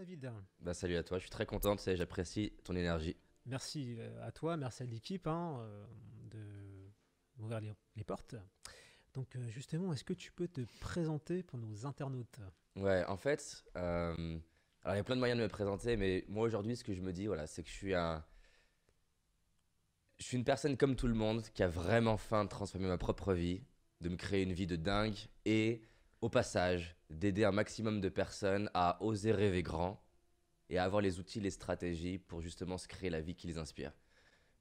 David. Bah, salut à toi, je suis très content, tu sais, j'apprécie ton énergie. Merci à toi, merci à l'équipe de m'ouvrir les portes. Donc justement, est-ce que tu peux te présenter pour nos internautes? Ouais, en fait, alors il y a plein de moyens de me présenter, mais moi aujourd'hui, ce que je me dis, voilà, c'est que je suis une personne comme tout le monde qui a vraiment faim de transformer ma propre vie, de me créer une vie de dingue et, au passage, d'aider un maximum de personnes à oser rêver grand et à avoir les outils, les stratégies pour justement se créer la vie qui les inspire.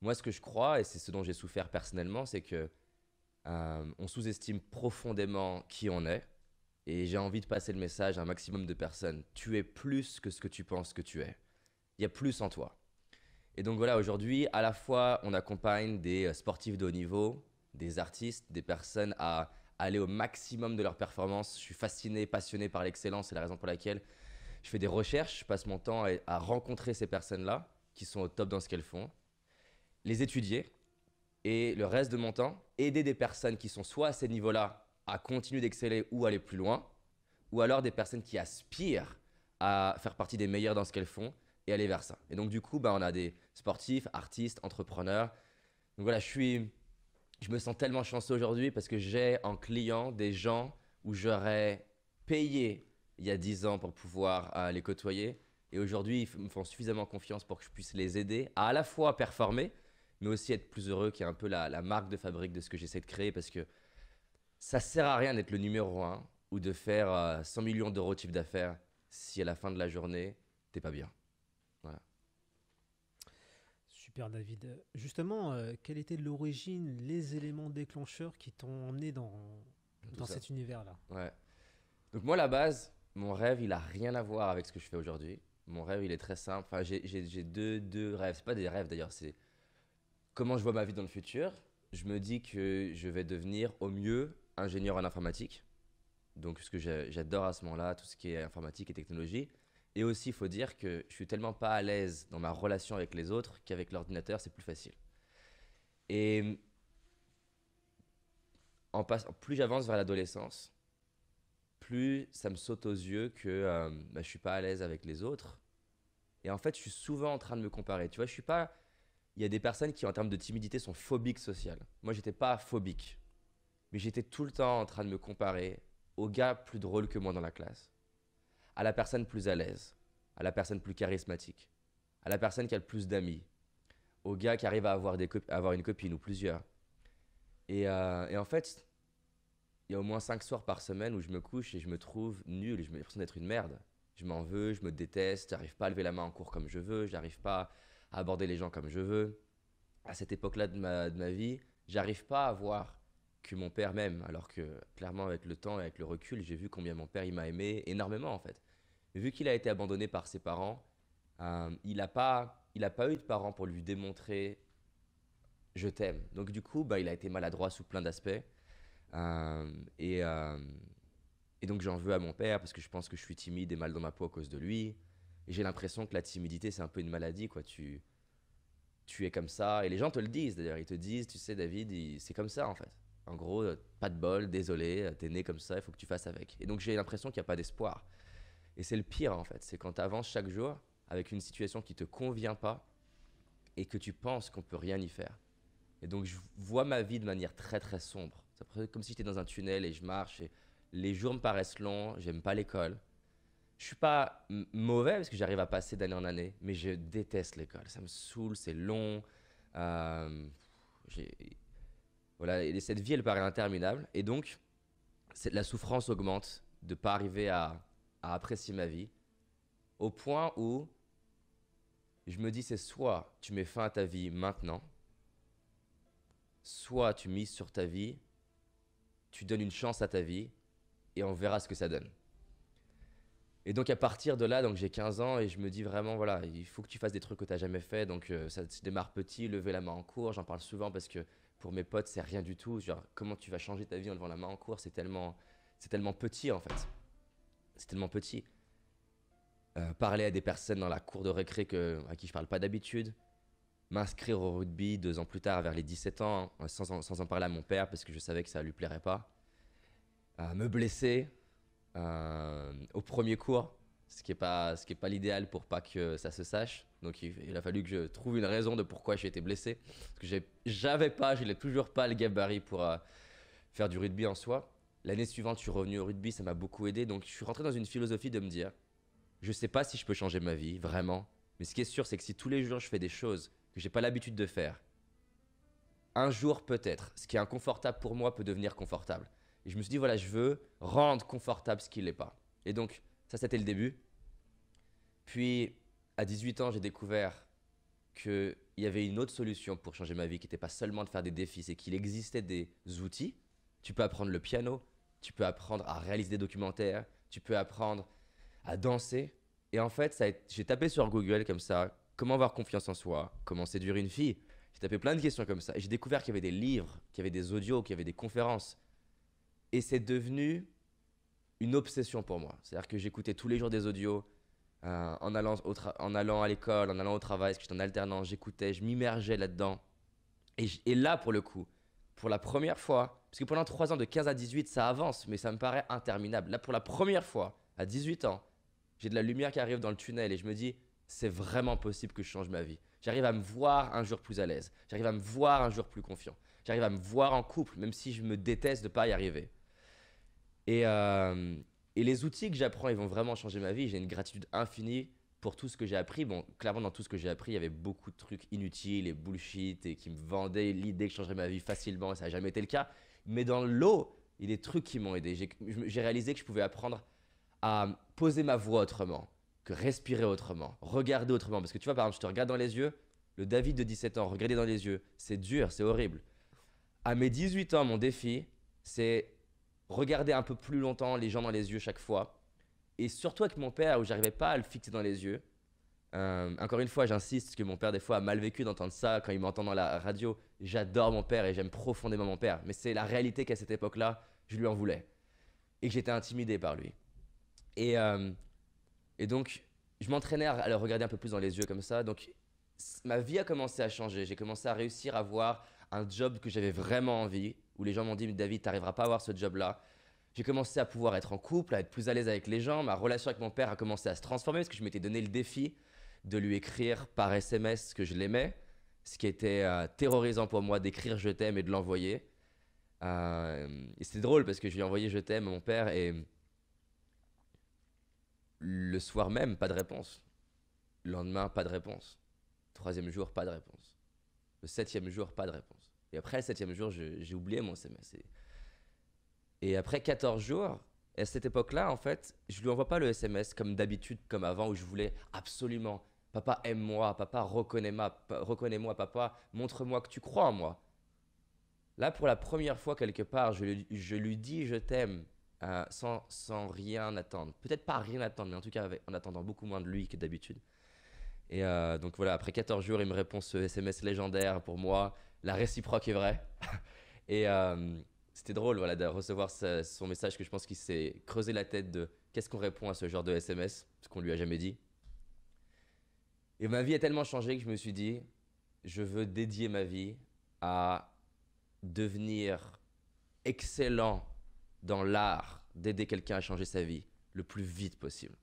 Moi, ce que je crois, et c'est ce dont j'ai souffert personnellement, c'est que on sous-estime profondément qui on est. Et j'ai envie de passer le message à un maximum de personnes. Tu es plus que ce que tu penses que tu es. Il y a plus en toi. Et donc voilà, aujourd'hui, à la fois, on accompagne des sportifs de haut niveau, des artistes, des personnes à aller au maximum de leur performance. Je suis fasciné, passionné par l'excellence. C'est la raison pour laquelle je fais des recherches, je passe mon temps à rencontrer ces personnes-là, qui sont au top dans ce qu'elles font, les étudier, et le reste de mon temps, aider des personnes qui sont soit à ces niveaux-là à continuer d'exceller ou aller plus loin, ou alors des personnes qui aspirent à faire partie des meilleurs dans ce qu'elles font et aller vers ça. Et donc du coup, bah, on a des sportifs, artistes, entrepreneurs. Donc voilà, je me sens tellement chanceux aujourd'hui parce que j'ai en client des gens où j'aurais payé il y a 10 ans pour pouvoir les côtoyer. Et aujourd'hui, ils me font suffisamment confiance pour que je puisse les aider à la fois performer, mais aussi être plus heureux, qui est un peu la marque de fabrique de ce que j'essaie de créer, parce que ça sert à rien d'être le numéro un ou de faire 100 millions d'euros de chiffre d'affaires si à la fin de la journée, t'es pas bien. Voilà, Super David. Justement, quelle était l'origine, les éléments déclencheurs qui t'ont emmené tout dans ça. cet univers-là? Ouais. Donc moi, à la base, mon rêve, il a rien à voir avec ce que je fais aujourd'hui. Mon rêve, il est très simple. Enfin, j'ai deux rêves. C'est pas des rêves d'ailleurs, c'est comment je vois ma vie dans le futur. Je me dis que je vais devenir au mieux ingénieur en informatique. Donc, ce que j'adore à ce moment-là, tout ce qui est informatique et technologie. Et aussi, il faut dire que je suis tellement pas à l'aise dans ma relation avec les autres qu'avec l'ordinateur, c'est plus facile. Et plus j'avance vers l'adolescence, plus ça me saute aux yeux que bah, je suis pas à l'aise avec les autres. Et en fait, je suis souvent en train de me comparer. Tu vois, je suis pas. Il y a des personnes qui, en termes de timidité, sont phobiques sociales. Moi, j'étais pas phobique, mais j'étais tout le temps en train de me comparer au gars plus drôle que moi dans la classe, à la personne plus à l'aise, à la personne plus charismatique, à la personne qui a le plus d'amis, au gars qui arrive à avoir, à avoir une copine ou plusieurs. Et en fait, il y a au moins 5 soirs par semaine où je me couche et je me trouve nul et je me l'impression d'être une merde. Je m'en veux, je me déteste, j'arrive pas à lever la main en cours comme je veux, j'arrive pas à aborder les gens comme je veux. À cette époque-là de ma vie, j'arrive pas à voir que mon père m'aime, alors que clairement avec le temps et avec le recul, j'ai vu combien mon père il m'a aimé énormément en fait. Mais vu qu'il a été abandonné par ses parents, il a pas eu de parents pour lui démontrer je t'aime. Donc du coup, bah, il a été maladroit sous plein d'aspects. Euh, et, euh, et donc j'en veux à mon père parce que je pense que je suis timide et mal dans ma peau à cause de lui. Et j'ai l'impression que la timidité, c'est un peu une maladie, quoi. Tu es comme ça. Et les gens te le disent d'ailleurs. Ils te disent, tu sais, David, c'est comme ça en fait. En gros, pas de bol, désolé, t'es né comme ça, il faut que tu fasses avec. Et donc j'ai l'impression qu'il n'y a pas d'espoir. Et c'est le pire en fait. C'est quand tu avances chaque jour avec une situation qui te convient pas et que tu penses qu'on peut rien y faire. Et donc je vois ma vie de manière très très sombre. C'est comme si j'étais dans un tunnel et je marche et les jours me paraissent longs, j'aime pas l'école. Je suis pas mauvais parce que j'arrive à passer d'année en année, mais je déteste l'école. Ça me saoule, c'est long. Euh, j'ai- voilà, et cette vie, elle paraît interminable. Et donc, la souffrance augmente de pas arriver à apprécier ma vie, au point où je me dis, c'est soit tu mets fin à ta vie maintenant, soit tu mises sur ta vie, tu donnes une chance à ta vie, et on verra ce que ça donne. Et donc à partir de là, donc j'ai 15 ans et je me dis vraiment, voilà, il faut que tu fasses des trucs que tu n'as jamais fait. Donc ça se démarre petit, lever la main en cours, j'en parle souvent parce que pour mes potes, c'est rien du tout. Genre, comment tu vas changer ta vie en levant la main en cours, c'est tellement petit en fait. C'est tellement petit. Parler à des personnes dans la cour de récré à qui je parle pas d'habitude. M'inscrire au rugby 2 ans plus tard, vers les 17 ans, hein, sans en parler à mon père parce que je savais que ça lui plairait pas. Me blesser au premier cours. ce qui est pas l'idéal pour pas que ça se sache. Donc il a fallu que je trouve une raison de pourquoi j'ai été blessé. Parce que je n'ai toujours pas le gabarit pour faire du rugby en soi. L'année suivante, je suis revenu au rugby, ça m'a beaucoup aidé. Donc je suis rentré dans une philosophie de me dire, je sais pas si je peux changer ma vie, vraiment. Mais ce qui est sûr, c'est que si tous les jours je fais des choses que j'ai pas l'habitude de faire, un jour peut-être, ce qui est inconfortable pour moi peut devenir confortable. Et je me suis dit, voilà, je veux rendre confortable ce qui l'est pas. Et donc, ça, c'était le début. Puis, à 18 ans, j'ai découvert qu'il y avait une autre solution pour changer ma vie, qui n'était pas seulement de faire des défis, c'est qu'il existait des outils. Tu peux apprendre le piano, tu peux apprendre à réaliser des documentaires, tu peux apprendre à danser. Et en fait, j'ai tapé sur Google comme ça, comment avoir confiance en soi, comment séduire une fille. J'ai tapé plein de questions comme ça. Et j'ai découvert qu'il y avait des livres, qu'il y avait des audios, qu'il y avait des conférences. Et c'est devenu une obsession pour moi. C'est-à-dire que j'écoutais tous les jours des audios en allant à l'école, en allant au travail, parce que j'étais en alternance, j'écoutais, je m'immergeais là-dedans. Et là, pour le coup, pour la première fois, parce que pendant 3 ans, de 15 à 18, ça avance, mais ça me paraît interminable. Là, pour la première fois, à 18 ans, j'ai de la lumière qui arrive dans le tunnel et je me dis, c'est vraiment possible que je change ma vie. J'arrive à me voir un jour plus à l'aise. J'arrive à me voir un jour plus confiant. J'arrive à me voir en couple, même si je me déteste de ne pas y arriver. Et les outils que j'apprends, ils vont vraiment changer ma vie. J'ai une gratitude infinie pour tout ce que j'ai appris. Bon, clairement, dans tout ce que j'ai appris, il y avait beaucoup de trucs inutiles et bullshit et qui me vendaient l'idée que je changerais ma vie facilement. Et ça n'a jamais été le cas. Mais dans l'eau, il y a des trucs qui m'ont aidé. J'ai réalisé que je pouvais apprendre à poser ma voix autrement, que respirer autrement, regarder autrement. Parce que tu vois, par exemple, je te regarde dans les yeux, le David de 17 ans, regarder dans les yeux, c'est dur, c'est horrible. À mes 18 ans, mon défi, c'est regarder un peu plus longtemps les gens dans les yeux chaque fois. Et surtout avec mon père, où j'arrivais pas à le fixer dans les yeux. Encore une fois, j'insiste, parce que mon père, des fois, a mal vécu d'entendre ça quand il m'entend dans la radio. J'adore mon père et j'aime profondément mon père. Mais c'est la réalité qu'à cette époque-là, je lui en voulais. Et que j'étais intimidé par lui. Et donc, je m'entraînais à le regarder un peu plus dans les yeux comme ça. Donc, ma vie a commencé à changer. J'ai commencé à réussir à avoir un job que j'avais vraiment envie, où les gens m'ont dit, mais David, tu n'arriveras pas à avoir ce job-là. J'ai commencé à pouvoir être en couple, à être plus à l'aise avec les gens. Ma relation avec mon père a commencé à se transformer parce que je m'étais donné le défi de lui écrire par SMS que je l'aimais, ce qui était terrorisant pour moi d'écrire je t'aime et de l'envoyer. Et c'était drôle parce que je lui ai envoyé je t'aime à mon père et le soir même, pas de réponse. Le lendemain, pas de réponse. 3e jour, pas de réponse. Le 7e jour, pas de réponse. Et après le 7e jour, j'ai oublié mon SMS. Et après 14 jours, et à cette époque-là, en fait, je lui envoie pas le SMS comme d'habitude, comme avant, où je voulais absolument, papa aime-moi, papa reconnais-moi, papa montre-moi que tu crois en moi. Là, pour la première fois, quelque part, je lui dis je t'aime sans rien attendre. Peut-être pas rien attendre, mais en tout cas en attendant beaucoup moins de lui que d'habitude. Et donc voilà, après 14 jours, il me répond ce SMS légendaire pour moi. La réciproque est vraie. Et c'était drôle voilà, de recevoir son message, que je pense qu'il s'est creusé la tête de qu'est-ce qu'on répond à ce genre de SMS, ce qu'on lui a jamais dit. Et ma vie a tellement changé que je me suis dit, je veux dédier ma vie à devenir excellent dans l'art d'aider quelqu'un à changer sa vie le plus vite possible.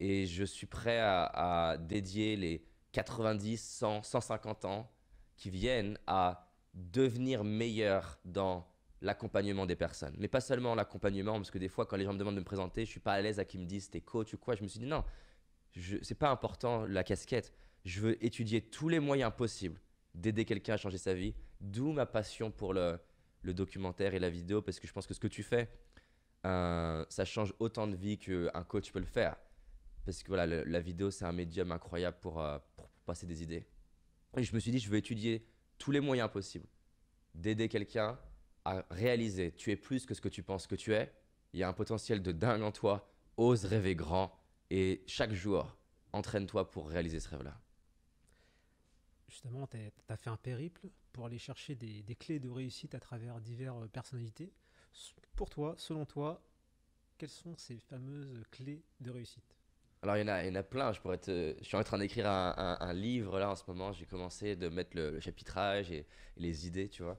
Et je suis prêt à dédier les 90, 100, 150 ans qui viennent à devenir meilleur dans l'accompagnement des personnes. Mais pas seulement l'accompagnement, parce que des fois, quand les gens me demandent de me présenter, je ne suis pas à l'aise à qu'ils me disent t'es coach ou quoi. Je me suis dit non, c'est pas important la casquette. Je veux étudier tous les moyens possibles d'aider quelqu'un à changer sa vie, d'où ma passion pour le documentaire et la vidéo, parce que je pense que ce que tu fais, ça change autant de vies qu'un coach peut le faire. Parce que voilà, la vidéo, c'est un médium incroyable pour passer des idées. Et je me suis dit, je veux étudier tous les moyens possibles d'aider quelqu'un à réaliser tu es plus que ce que tu penses que tu es. Il y a un potentiel de dingue en toi. Ose rêver grand. Et chaque jour, entraîne-toi pour réaliser ce rêve-là. Justement, tu as fait un périple pour aller chercher des clés de réussite à travers diverses personnalités. Pour toi, selon toi, quelles sont ces fameuses clés de réussite? Alors, il y en a plein. Je suis en train d'écrire un livre là en ce moment. J'ai commencé de mettre le chapitrage et les idées, tu vois.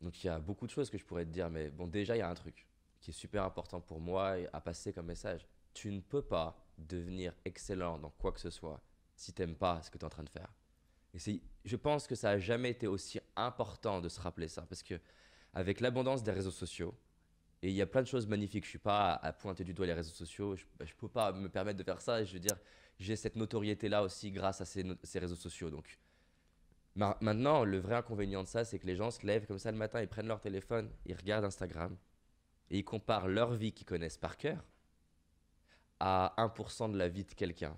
Donc, il y a beaucoup de choses que je pourrais te dire. Mais bon, déjà, il y a un truc qui est super important pour moi à passer comme message. tu ne peux pas devenir excellent dans quoi que ce soit si tu n'aimes pas ce que tu es en train de faire. Et je pense que ça n'a jamais été aussi important de se rappeler ça, parce que avec l'abondance des réseaux sociaux, et il y a plein de choses magnifiques, je ne suis pas à pointer du doigt les réseaux sociaux, je ne peux pas me permettre de faire ça, et je veux dire, j'ai cette notoriété-là aussi grâce à ces réseaux sociaux. Donc maintenant, le vrai inconvénient de ça, c'est que les gens se lèvent comme ça le matin, ils prennent leur téléphone, ils regardent Instagram, et ils comparent leur vie qu'ils connaissent par cœur à 1% de la vie de quelqu'un.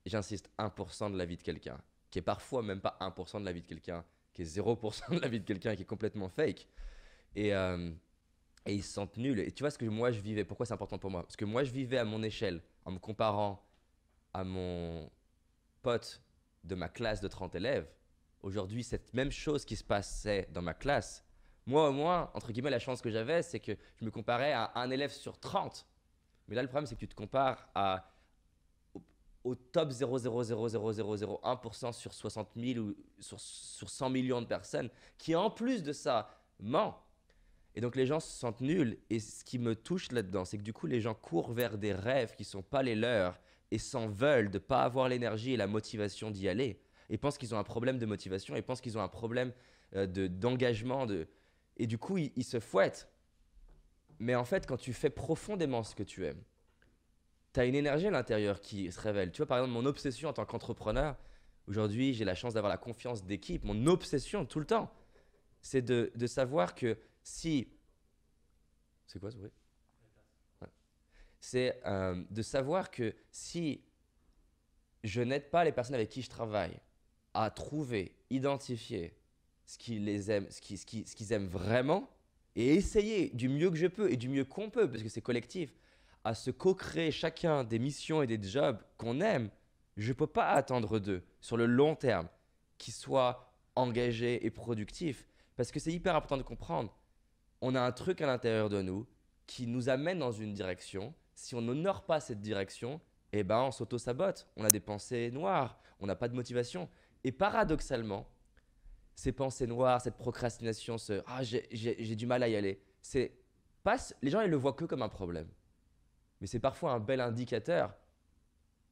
Et j'insiste, 1% de la vie de quelqu'un, qui est parfois même pas 1% de la vie de quelqu'un, qui est 0% de la vie de quelqu'un, qui est complètement fake. Et ils se sentent nuls. Et tu vois ce que moi je vivais, pourquoi c'est important pour moi? Parce que moi je vivais à mon échelle, en me comparant à mon pote de ma classe de 30 élèves. Aujourd'hui, cette même chose qui se passait dans ma classe, moi au moins, entre guillemets, la chance que j'avais, c'est que je me comparais à un élève sur 30. Mais là, le problème, c'est que tu te compares au top 0,0000001% sur 60 000 ou sur 100 millions de personnes qui, en plus de ça, ment. Et donc, les gens se sentent nuls. Et ce qui me touche là-dedans, c'est que du coup, les gens courent vers des rêves qui ne sont pas les leurs et s'en veulent de ne pas avoir l'énergie et la motivation d'y aller. Et pensent qu'ils ont un problème de motivation et pensent qu'ils ont un problème d'engagement. Et du coup, ils se fouettent. Mais en fait, quand tu fais profondément ce que tu aimes, tu as une énergie à l'intérieur qui se révèle. Tu vois, par exemple, mon obsession en tant qu'entrepreneur, aujourd'hui, j'ai la chance d'avoir la confiance d'équipe. Mon obsession tout le temps, c'est de savoir que si... C'est quoi ce bruit? Ouais. C'est de savoir que si je n'aide pas les personnes avec qui je travaille à trouver, identifier ce qu'ils aiment vraiment et essayer du mieux que je peux et du mieux qu'on peut, parce que c'est collectif, à se co-créer chacun des missions et des jobs qu'on aime, je ne peux pas attendre d'eux sur le long terme qu'ils soient engagés et productifs, parce que c'est hyper important de comprendre. On a un truc à l'intérieur de nous qui nous amène dans une direction. Si on n'honore pas cette direction, eh ben on s'auto-sabote. On a des pensées noires, on n'a pas de motivation. Et paradoxalement, ces pensées noires, cette procrastination, j'ai du mal à y aller, les gens ils le voient que comme un problème. Mais c'est parfois un bel indicateur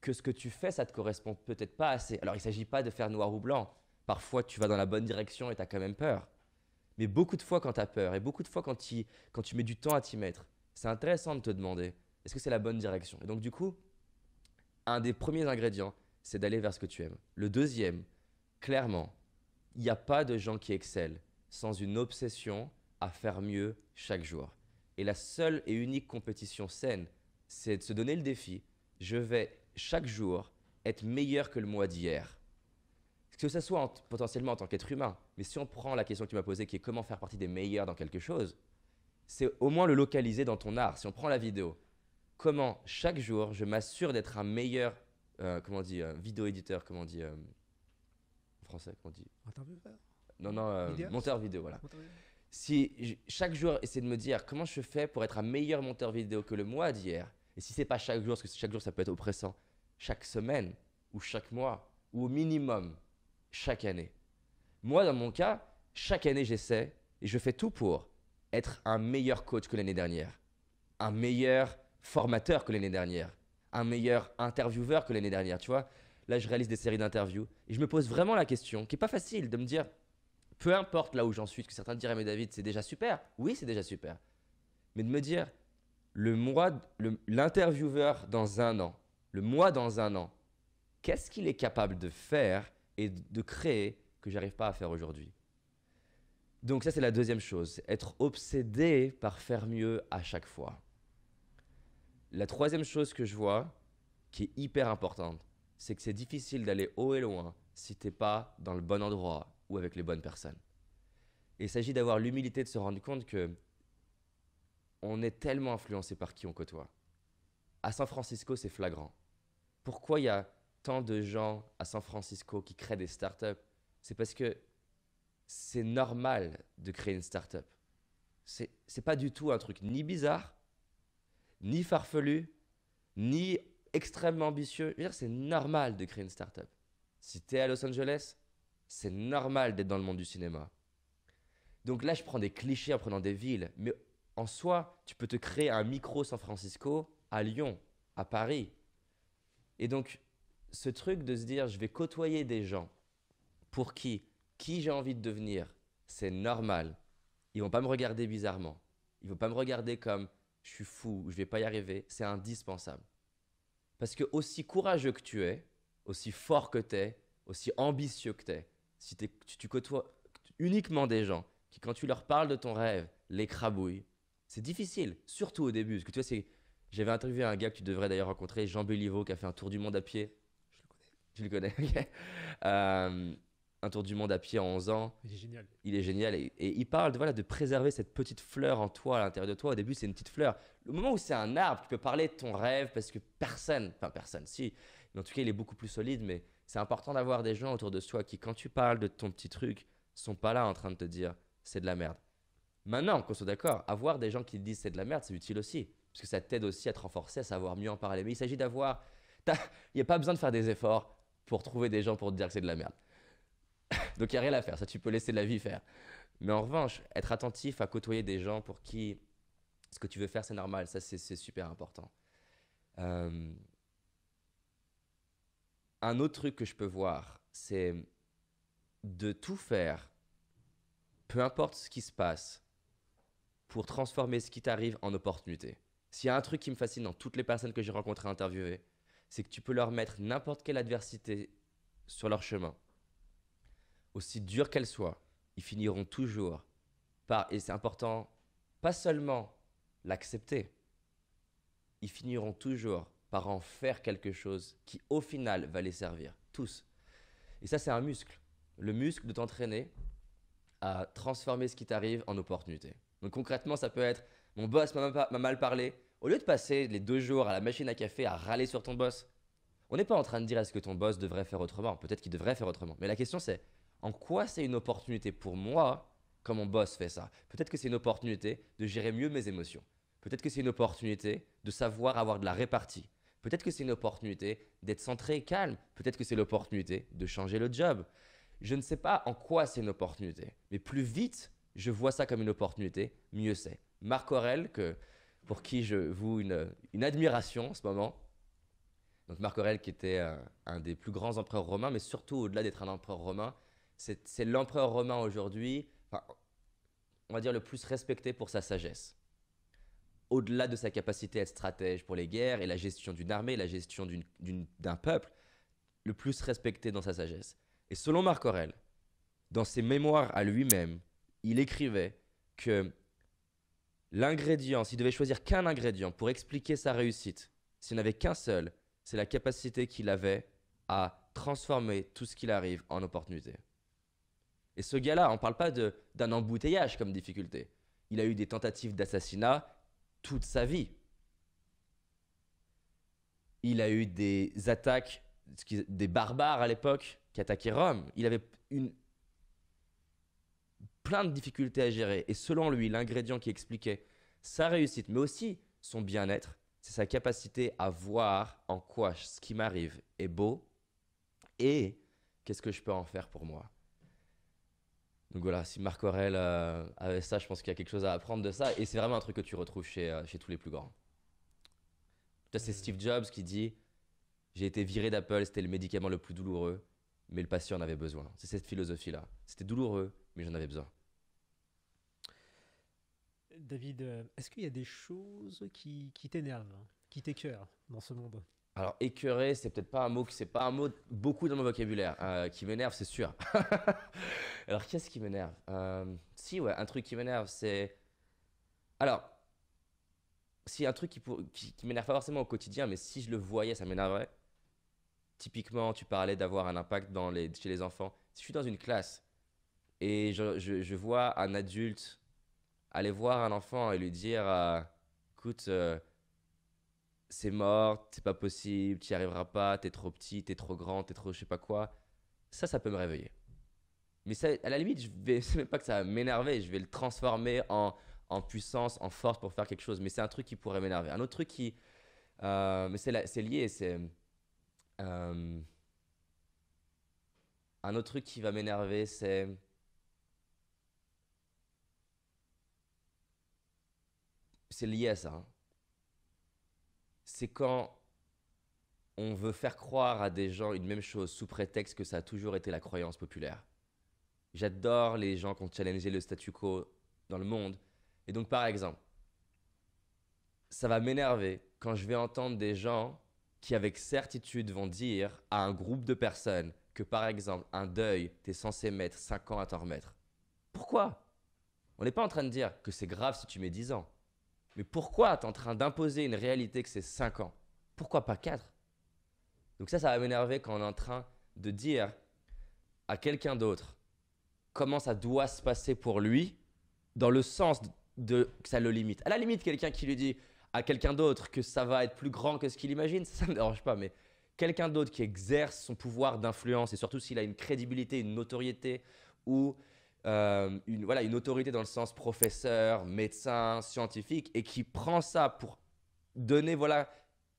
que ce que tu fais, ça ne te correspond peut-être pas assez. Alors il ne s'agit pas de faire noir ou blanc. Parfois tu vas dans la bonne direction et tu as quand même peur. Mais beaucoup de fois quand tu as peur et beaucoup de fois quand tu mets du temps à t'y mettre, c'est intéressant de te demander, est-ce que c'est la bonne direction? Et donc du coup, un des premiers ingrédients, c'est d'aller vers ce que tu aimes. Le deuxième, clairement, il n'y a pas de gens qui excellent sans une obsession à faire mieux chaque jour. Et la seule et unique compétition saine, c'est de se donner le défi, je vais chaque jour être meilleur que le mois d'hier. Que ce soit potentiellement en tant qu'être humain, mais si on prend la question que tu m'as posée qui est comment faire partie des meilleurs dans quelque chose, c'est au moins le localiser dans ton art. Si on prend la vidéo, comment chaque jour je m'assure d'être un meilleur, vidéo éditeur, comment on dit en français, comment on dit? Intervieweur? Non, monteur vidéo, voilà. Si chaque jour, essayer de me dire comment je fais pour être un meilleur monteur vidéo que le mois d'hier, et si c'est pas chaque jour, parce que chaque jour ça peut être oppressant, chaque semaine ou chaque mois, ou au minimum chaque année. Moi, dans mon cas, chaque année j'essaie et je fais tout pour être un meilleur coach que l'année dernière, un meilleur formateur que l'année dernière, un meilleur intervieweur que l'année dernière, tu vois. Là, je réalise des séries d'interviews et je me pose vraiment la question, qui n'est pas facile, de me dire, peu importe là où j'en suis, que certains diraient, mais David, c'est déjà super. Oui, c'est déjà super. Mais de me dire, l'intervieweur dans un an, le moi dans un an, qu'est-ce qu'il est capable de faire et de créer que j'arrive pas à faire aujourd'hui? Donc ça, c'est la deuxième chose, être obsédé par faire mieux à chaque fois. La troisième chose que je vois, qui est hyper importante, c'est que c'est difficile d'aller haut et loin si tu n'es pas dans le bon endroit ou avec les bonnes personnes. Et il s'agit d'avoir l'humilité de se rendre compte que on est tellement influencé par qui on côtoie. À San Francisco, c'est flagrant. Pourquoi il y a tant de gens à San Francisco qui créent des startups? C'est parce que c'est normal de créer une startup. C'est pas du tout un truc ni bizarre, ni farfelu, ni extrêmement ambitieux. Je veux dire, c'est normal de créer une startup. Si tu es à Los Angeles, c'est normal d'être dans le monde du cinéma. Donc là, je prends des clichés en prenant des villes, mais en soi, tu peux te créer un micro San Francisco à Lyon. à Paris. Et donc, ce truc de se dire, je vais côtoyer des gens pour qui j'ai envie de devenir, c'est normal. Ils vont pas me regarder bizarrement. Ils vont pas me regarder comme je suis fou ou je vais pas y arriver. C'est indispensable. Parce que aussi courageux que tu es, aussi fort que tu es, aussi ambitieux que tu es, si tu côtoies uniquement des gens qui, quand tu leur parles de ton rêve, l'écrabouillent, c'est difficile, surtout au début. Parce que tu vois, j'avais interviewé un gars que tu devrais d'ailleurs rencontrer, Jean Béliveau, qui a fait un tour du monde à pied. Je le connais. Tu le connais, ok. Un tour du monde à pied en 11 ans. Il est génial. Il est génial et il parle de préserver cette petite fleur en toi, à l'intérieur de toi. Au début, c'est une petite fleur. Le moment où c'est un arbre, tu peux parler de ton rêve parce que personne, si, mais en tout cas, il est beaucoup plus solide. Mais c'est important d'avoir des gens autour de soi qui, quand tu parles de ton petit truc, sont pas là en train de te dire c'est de la merde. Maintenant, qu'on soit d'accord, avoir des gens qui te disent c'est de la merde, c'est utile aussi. Parce que ça t'aide aussi à te renforcer, à savoir mieux en parler. Mais il s'agit d'avoir. Il n'y a pas besoin de faire des efforts pour trouver des gens pour te dire que c'est de la merde. Donc il n'y a rien à faire, ça tu peux laisser la vie faire. Mais en revanche, être attentif à côtoyer des gens pour qui ce que tu veux faire c'est normal, ça c'est super important. Euh, un autre truc que je peux voir, c'est de tout faire, peu importe ce qui se passe, pour transformer ce qui t'arrive en opportunité. S'il y a un truc qui me fascine dans toutes les personnes que j'ai rencontrées, interviewées, c'est que tu peux leur mettre n'importe quelle adversité sur leur chemin. Aussi dure qu'elle soit, ils finiront toujours par, et c'est important, pas seulement l'accepter, ils finiront toujours par en faire quelque chose qui au final va les servir, tous. Et ça c'est un muscle, le muscle de t'entraîner à transformer ce qui t'arrive en opportunité. Donc concrètement ça peut être, mon boss m'a mal parlé, au lieu de passer les 2 jours à la machine à café à râler sur ton boss, on n'est pas en train de dire est-ce que ton boss devrait faire autrement, peut-être qu'il devrait faire autrement, mais la question c'est, en quoi c'est une opportunité pour moi quand mon boss fait ça? Peut-être que c'est une opportunité de gérer mieux mes émotions. Peut-être que c'est une opportunité de savoir avoir de la répartie. Peut-être que c'est une opportunité d'être centré et calme. Peut-être que c'est l'opportunité de changer le job. Je ne sais pas en quoi c'est une opportunité. Mais plus vite je vois ça comme une opportunité, mieux c'est. Marc Aurèle, pour qui je voue une admiration en ce moment. Donc Marc Aurèle qui était un des plus grands empereurs romains, mais surtout au-delà d'être un empereur romain, c'est l'empereur romain aujourd'hui, enfin, on va dire le plus respecté pour sa sagesse. Au-delà de sa capacité à être stratège pour les guerres et la gestion d'une armée, la gestion d'un peuple, le plus respecté dans sa sagesse. Et selon Marc Aurèle, dans ses mémoires à lui-même, il écrivait que l'ingrédient, s'il devait choisir qu'un ingrédient pour expliquer sa réussite, s'il n'avait qu'un seul, c'est la capacité qu'il avait à transformer tout ce qu'il arrive en opportunité. Et ce gars-là, on ne parle pas d'un embouteillage comme difficulté. Il a eu des tentatives d'assassinat toute sa vie. Il a eu des attaques, des barbares à l'époque qui attaquaient Rome. Il avait plein de difficultés à gérer. Et selon lui, l'ingrédient qui expliquait sa réussite, mais aussi son bien-être, c'est sa capacité à voir en quoi ce qui m'arrive est beau et qu'est-ce que je peux en faire pour moi. Donc voilà, si Marc Aurèle avait ça, je pense qu'il y a quelque chose à apprendre de ça. Et c'est vraiment un truc que tu retrouves chez tous les plus grands. C'est Steve Jobs qui dit « J'ai été viré d'Apple, c'était le médicament le plus douloureux, mais le patient en avait besoin. » C'est cette philosophie-là. C'était douloureux, mais j'en avais besoin. David, est-ce qu'il y a des choses qui t'énervent, qui t'écœurent dans ce monde? Alors écœuré, c'est peut-être pas un mot, c'est pas un mot beaucoup dans mon vocabulaire. Qui m'énerve, c'est sûr. Alors qu'est-ce qui m'énerve? Si ouais, un truc qui m'énerve, c'est. Alors, si un truc qui m'énerve pas forcément au quotidien, mais si je le voyais, ça m'énerverait. Typiquement, tu parlais d'avoir un impact chez les enfants. Si je suis dans une classe et je vois un adulte aller voir un enfant et lui dire écoute, c'est mort, c'est pas possible, tu n'y arriveras pas, t'es trop petit, t'es trop grand, t'es trop je sais pas quoi, ça peut me réveiller. Mais ça, à la limite, c'est même pas que ça va m'énerver, je vais le transformer en puissance, en force pour faire quelque chose. Mais c'est un truc qui pourrait m'énerver. Un autre truc mais c'est lié, euh, un autre truc qui va m'énerver, c'est lié à ça, hein. C'est quand on veut faire croire à des gens une même chose sous prétexte que ça a toujours été la croyance populaire. J'adore les gens qui ont challengé le statu quo dans le monde. Et donc, par exemple, ça va m'énerver quand je vais entendre des gens qui, avec certitude, vont dire à un groupe de personnes que, par exemple, un deuil, t'es censé mettre 5 ans à t'en remettre. Pourquoi? On n'est pas en train de dire que c'est grave si tu mets 10 ans. Mais pourquoi t'es en train d'imposer une réalité que c'est 5 ans? Pourquoi pas 4? Donc ça va m'énerver quand on est en train de dire à quelqu'un d'autre comment ça doit se passer pour lui, dans le sens de que ça le limite. À la limite, quelqu'un qui lui dit à quelqu'un d'autre que ça va être plus grand que ce qu'il imagine, ça ne me dérange pas, mais quelqu'un d'autre qui exerce son pouvoir d'influence, et surtout s'il a une crédibilité, une notoriété, ou une autorité dans le sens professeur, médecin, scientifique, et qui prend ça pour donner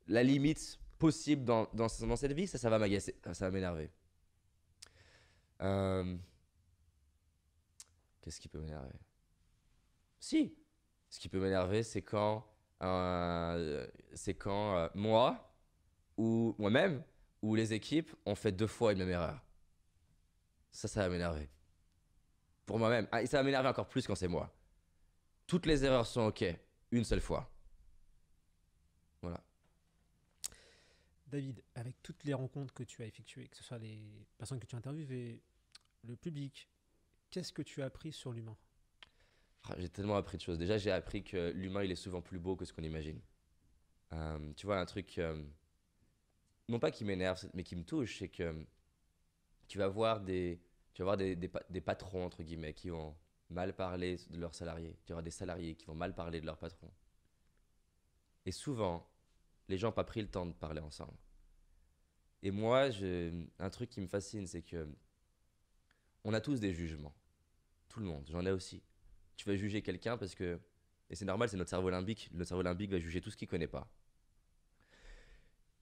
la limite possible dans cette vie, ça va m'agacer, ça va m'énerver. Qu'est-ce qui peut m'énerver? Si, ce qui peut m'énerver, c'est quand moi, ou moi-même, ou les équipes ont fait 2 fois une même erreur. Ça va m'énerver. Pour moi-même. Et ça va m'énerver encore plus quand c'est moi. Toutes les erreurs sont OK, une seule fois. Voilà. David, avec toutes les rencontres que tu as effectuées, que ce soit les personnes que tu as interviewées, le public, qu'est-ce que tu as appris sur l'humain? J'ai tellement appris de choses. Déjà, j'ai appris que l'humain, il est souvent plus beau que ce qu'on imagine. Tu vois, un truc, non pas qui m'énerve, mais qui me touche, c'est que tu vas voir des patrons, entre guillemets, qui vont mal parler de leurs salariés. Tu vas avoir des salariés qui vont mal parler de leurs patrons. Et souvent, les gens n'ont pas pris le temps de parler ensemble. Et moi, un truc qui me fascine, c'est que on a tous des jugements. Tout le monde, j'en ai aussi. Tu vas juger quelqu'un parce que, et c'est normal, c'est notre cerveau limbique. Le cerveau limbique va juger tout ce qu'il ne connaît pas.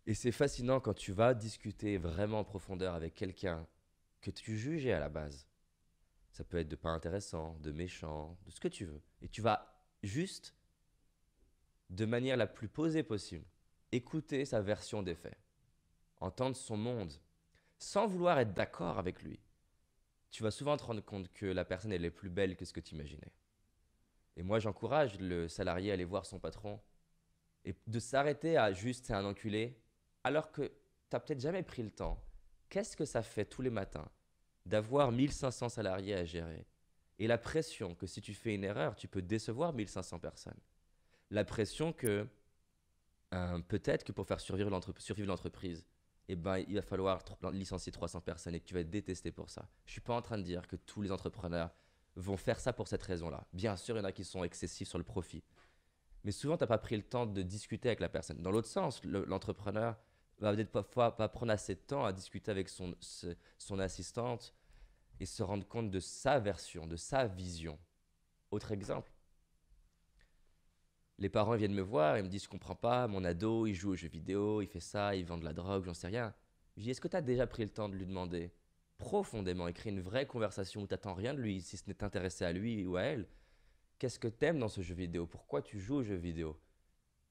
Et c'est fascinant quand tu vas discuter vraiment en profondeur avec quelqu'un que tu jugeais à la base. Ça peut être de pas intéressant, de méchant, de ce que tu veux. Et tu vas juste, de manière la plus posée possible, écouter sa version des faits, entendre son monde, sans vouloir être d'accord avec lui. Tu vas souvent te rendre compte que la personne elle est plus belle que ce que tu imaginais. Et moi, j'encourage le salarié à aller voir son patron et de s'arrêter à juste c'est un enculé, alors que tu n'as peut-être jamais pris le temps. Qu'est-ce que ça fait tous les matins d'avoir 1500 salariés à gérer et la pression que si tu fais une erreur, tu peux décevoir 1500 personnes. La pression que peut-être que pour faire survivre l'entreprise, il va falloir licencier 300 personnes et que tu vas être détesté pour ça. Je ne suis pas en train de dire que tous les entrepreneurs vont faire ça pour cette raison-là. Bien sûr, il y en a qui sont excessifs sur le profit. Mais souvent, tu n'as pas pris le temps de discuter avec la personne. Dans l'autre sens, l'entrepreneur va peut-être parfois pas prendre assez de temps à discuter avec son assistante et se rendre compte de sa version, de sa vision. Autre exemple, les parents viennent me voir et me disent je comprends pas, mon ado il joue aux jeux vidéo, il fait ça, il vend de la drogue, j'en sais rien. Je dis est-ce que tu as déjà pris le temps de lui demander profondément, écrire une vraie conversation où tu n'attends rien de lui, si ce n'est t'intéresser à lui ou à elle, qu'est-ce que tu aimes dans ce jeu vidéo, pourquoi tu joues aux jeux vidéo?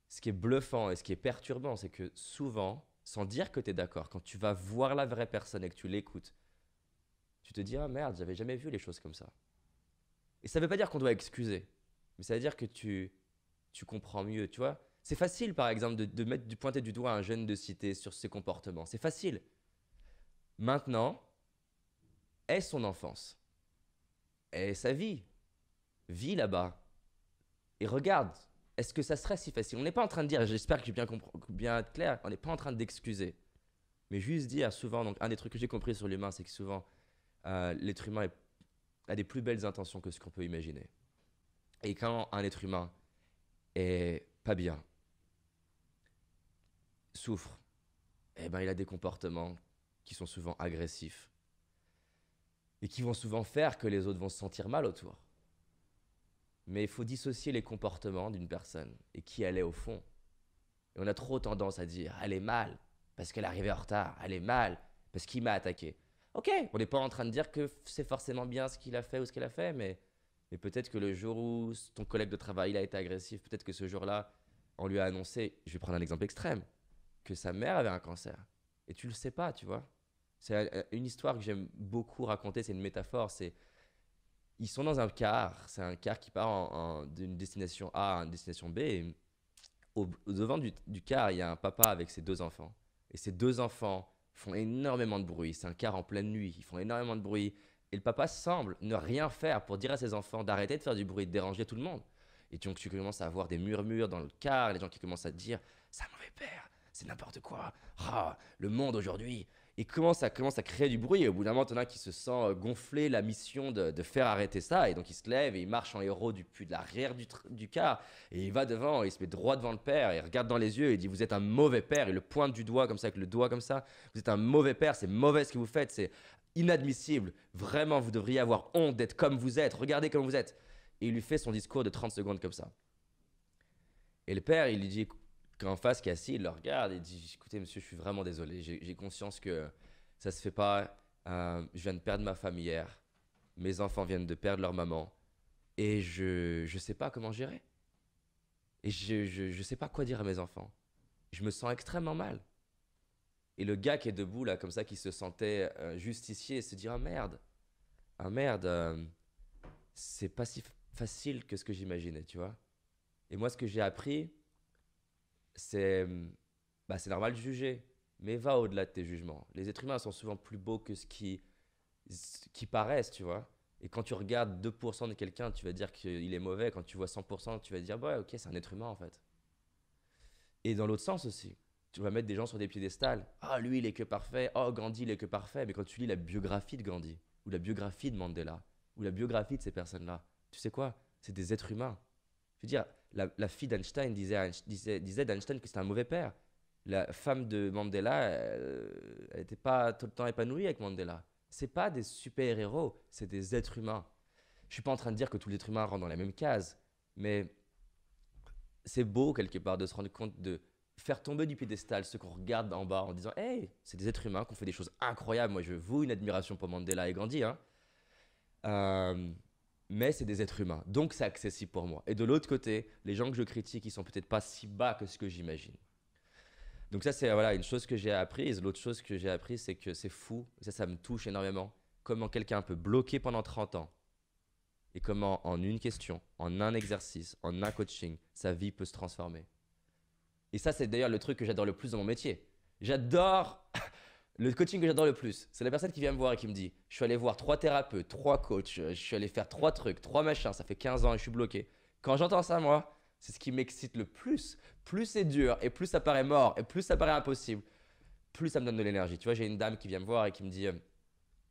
Ce qui est bluffant et ce qui est perturbant, c'est que souvent, sans dire que tu es d'accord, quand tu vas voir la vraie personne et que tu l'écoutes, tu te dis ah merde, j'avais jamais vu les choses comme ça. Et ça veut pas dire qu'on doit excuser, mais ça veut dire que tu comprends mieux, tu vois. C'est facile, par exemple, de pointer du doigt un jeune de cité sur ses comportements. C'est facile. Maintenant, est son enfance, est sa vie, vit là-bas, et regarde, est-ce que ça serait si facile? On n'est pas en train de dire, j'espère que j'ai bien être clair, on n'est pas en train d'excuser, mais juste dire souvent, donc un des trucs que j'ai compris sur l'humain, c'est que souvent, l'être humain a des plus belles intentions que ce qu'on peut imaginer. Et quand un être humain est pas bien, souffre, eh ben il a des comportements qui sont souvent agressifs et qui vont souvent faire que les autres vont se sentir mal autour. Mais il faut dissocier les comportements d'une personne et qui elle est au fond. Et on a trop tendance à dire elle est mal parce qu'elle est arrivée en retard, elle est mal parce qu'il m'a attaqué. Ok, on n'est pas en train de dire que c'est forcément bien ce qu'il a fait ou ce qu'elle a fait, mais peut-être que le jour où ton collègue de travail il a été agressif, peut-être que ce jour-là, on lui a annoncé, je vais prendre un exemple extrême, que sa mère avait un cancer. Et tu le sais pas, tu vois. C'est une histoire que j'aime beaucoup raconter, c'est une métaphore. Ils sont dans un car, c'est un car qui part d'une destination A à une destination B. Et au devant du car, il y a un papa avec ses 2 enfants. Et ces 2 enfants font énormément de bruit. C'est un car en pleine nuit, ils font énormément de bruit. Et le papa semble ne rien faire pour dire à ses enfants d'arrêter de faire du bruit, de déranger tout le monde. Et donc tu commences à avoir des murmures dans le car, les gens qui commencent à te dire « c'est un mauvais père, c'est n'importe quoi, ah, le monde aujourd'hui ». Et commence à créer du bruit. Et au bout d'un moment, t'en as qui se sent gonfler la mission de faire arrêter ça. Et donc il se lève et il marche en héros depuis de l'arrière du car. Et il va devant, et il se met droit devant le père, et il regarde dans les yeux et il dit « vous êtes un mauvais père ». Il le pointe du doigt comme ça, avec le doigt comme ça. « Vous êtes un mauvais père, c'est mauvais ce que vous faites, c'est inadmissible. Vraiment, vous devriez avoir honte d'être comme vous êtes. Regardez comme vous êtes ». Et il lui fait son discours de 30 secondes comme ça. Et le père, il lui dit, qu'en face, qui est assis, il le regarde et il dit « écoutez monsieur, je suis vraiment désolé, j'ai conscience que ça se fait pas, je viens de perdre ma femme hier, mes enfants viennent de perdre leur maman et je sais pas comment gérer. Et je sais pas quoi dire à mes enfants. Je me sens extrêmement mal. » Et le gars qui est debout là, comme ça, qui se sentait justicier, se dit « ah merde, c'est pas si facile que ce que j'imaginais, tu vois. » Et moi, ce que j'ai appris, c'est normal de juger, mais va au-delà de tes jugements. Les êtres humains sont souvent plus beaux que ce qui paraissent, tu vois. Et quand tu regardes 2% de quelqu'un, tu vas dire qu'il est mauvais. Quand tu vois 100%, tu vas dire, bah ouais, ok, c'est un être humain en fait. Et dans l'autre sens aussi, tu vas mettre des gens sur des piédestals. Ah, lui, il est que parfait. Oh, Gandhi, il est que parfait. Mais quand tu lis la biographie de Gandhi, ou la biographie de Mandela, ou la biographie de ces personnes-là, tu sais quoi? C'est des êtres humains. Je veux dire, la fille d'Einstein disait d'Einstein que c'était un mauvais père. La femme de Mandela, elle n'était pas tout le temps épanouie avec Mandela. C'est pas des super-héros, c'est des êtres humains. Je suis pas en train de dire que tous les êtres humains rentrent dans la même case, mais c'est beau quelque part de se rendre compte de faire tomber du piédestal ceux qu'on regarde en bas en disant « Hey, c'est des êtres humains qui ont fait des choses incroyables. Moi, je voue une admiration pour Mandela et Gandhi. Hein. Mais c'est des êtres humains, donc c'est accessible pour moi. Et de l'autre côté, les gens que je critique, ils sont peut-être pas si bas que ce que j'imagine. Donc ça, c'est voilà, une chose que j'ai apprise. L'autre chose que j'ai appris, c'est que c'est fou, ça me touche énormément, comment quelqu'un peut bloquer pendant 30 ans et comment en une question, en un exercice, en un coaching, sa vie peut se transformer. Et ça, c'est d'ailleurs le truc que j'adore le plus dans mon métier. J'adore le coaching que j'adore le plus. C'est la personne qui vient me voir et qui me dit « Je suis allé voir 3 thérapeutes, 3 coachs, je suis allé faire 3 trucs, 3 machins, ça fait 15 ans et je suis bloqué. » Quand j'entends ça, moi, c'est ce qui m'excite le plus. Plus c'est dur et plus ça paraît mort et plus ça paraît impossible, plus ça me donne de l'énergie. Tu vois, j'ai une dame qui vient me voir et qui me dit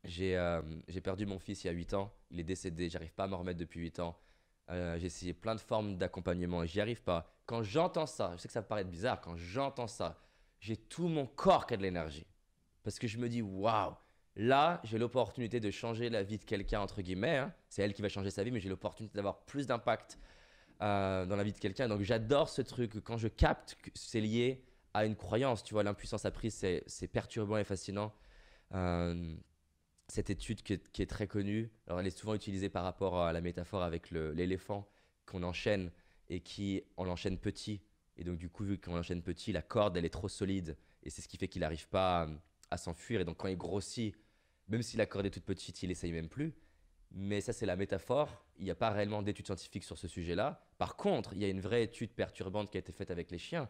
j'ai perdu mon fils il y a 8 ans, il est décédé, j'arrive pas à m'en remettre depuis 8 ans. J'ai essayé plein de formes d'accompagnement et j'y arrive pas. Quand j'entends ça, je sais que ça peut paraître bizarre, quand j'entends ça, j'ai tout mon corps qui a de l'énergie. Parce que je me dis waouh, là j'ai l'opportunité de changer la vie de quelqu'un entre guillemets. Hein. C'est elle qui va changer sa vie, mais j'ai l'opportunité d'avoir plus d'impact dans la vie de quelqu'un. Donc j'adore ce truc. Quand je capte que c'est lié à une croyance, tu vois, l'impuissance apprise, c'est perturbant et fascinant. Cette étude qui est très connue, alors elle est souvent utilisée par rapport à la métaphore avec l'éléphant qu'on enchaîne et on l'enchaîne petit. Et donc du coup, vu qu'on l'enchaîne petit, la corde, elle est trop solide. Et c'est ce qui fait qu'il n'arrive pas à s'enfuir. Et donc quand il grossit, même si la corde est toute petite, il essaye même plus. Mais ça, c'est la métaphore. Il n'y a pas réellement d'études scientifiques sur ce sujet-là. Par contre, il y a une vraie étude perturbante qui a été faite avec les chiens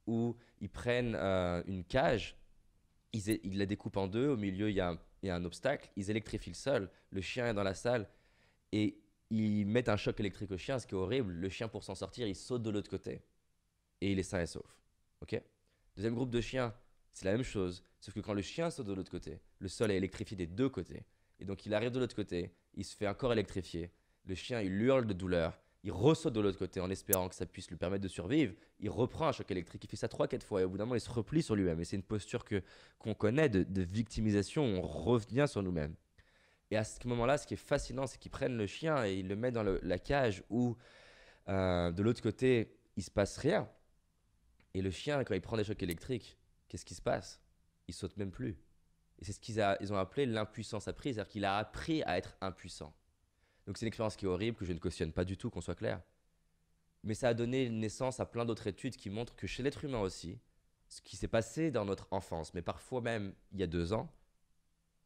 où ils prennent une cage, ils la découpent en deux. Au milieu, il y a un obstacle. Ils électrifient le sol. Le chien est dans la salle et ils mettent un choc électrique au chien, ce qui est horrible. Le chien, pour s'en sortir, il saute de l'autre côté et il est sain et sauf. Ok ? Deuxième groupe de chiens, c'est la même chose. Sauf que quand le chien saute de l'autre côté, le sol est électrifié des deux côtés. Et donc, il arrive de l'autre côté, il se fait encore électrifier. Le chien, il hurle de douleur. Il ressaute de l'autre côté en espérant que ça puisse lui permettre de survivre. Il reprend un choc électrique. Il fait ça 3-4 fois. Et au bout d'un moment, il se replie sur lui-même. Et c'est une posture qu'on connaît de victimisation. Où on revient sur nous-mêmes. Et à ce moment-là, ce qui est fascinant, c'est qu'ils prennent le chien et ils le mettent dans la cage où, de l'autre côté, il ne se passe rien. Et le chien, quand il prend des chocs électriques, qu'est-ce qui se passe? Il saute même plus. Et c'est ce qu'ils ont appelé l'impuissance apprise, c'est-à-dire qu'il a appris à être impuissant. Donc c'est une expérience qui est horrible, que je ne cautionne pas du tout, qu'on soit clair. Mais ça a donné naissance à plein d'autres études qui montrent que chez l'être humain aussi, ce qui s'est passé dans notre enfance, mais parfois même il y a 2 ans,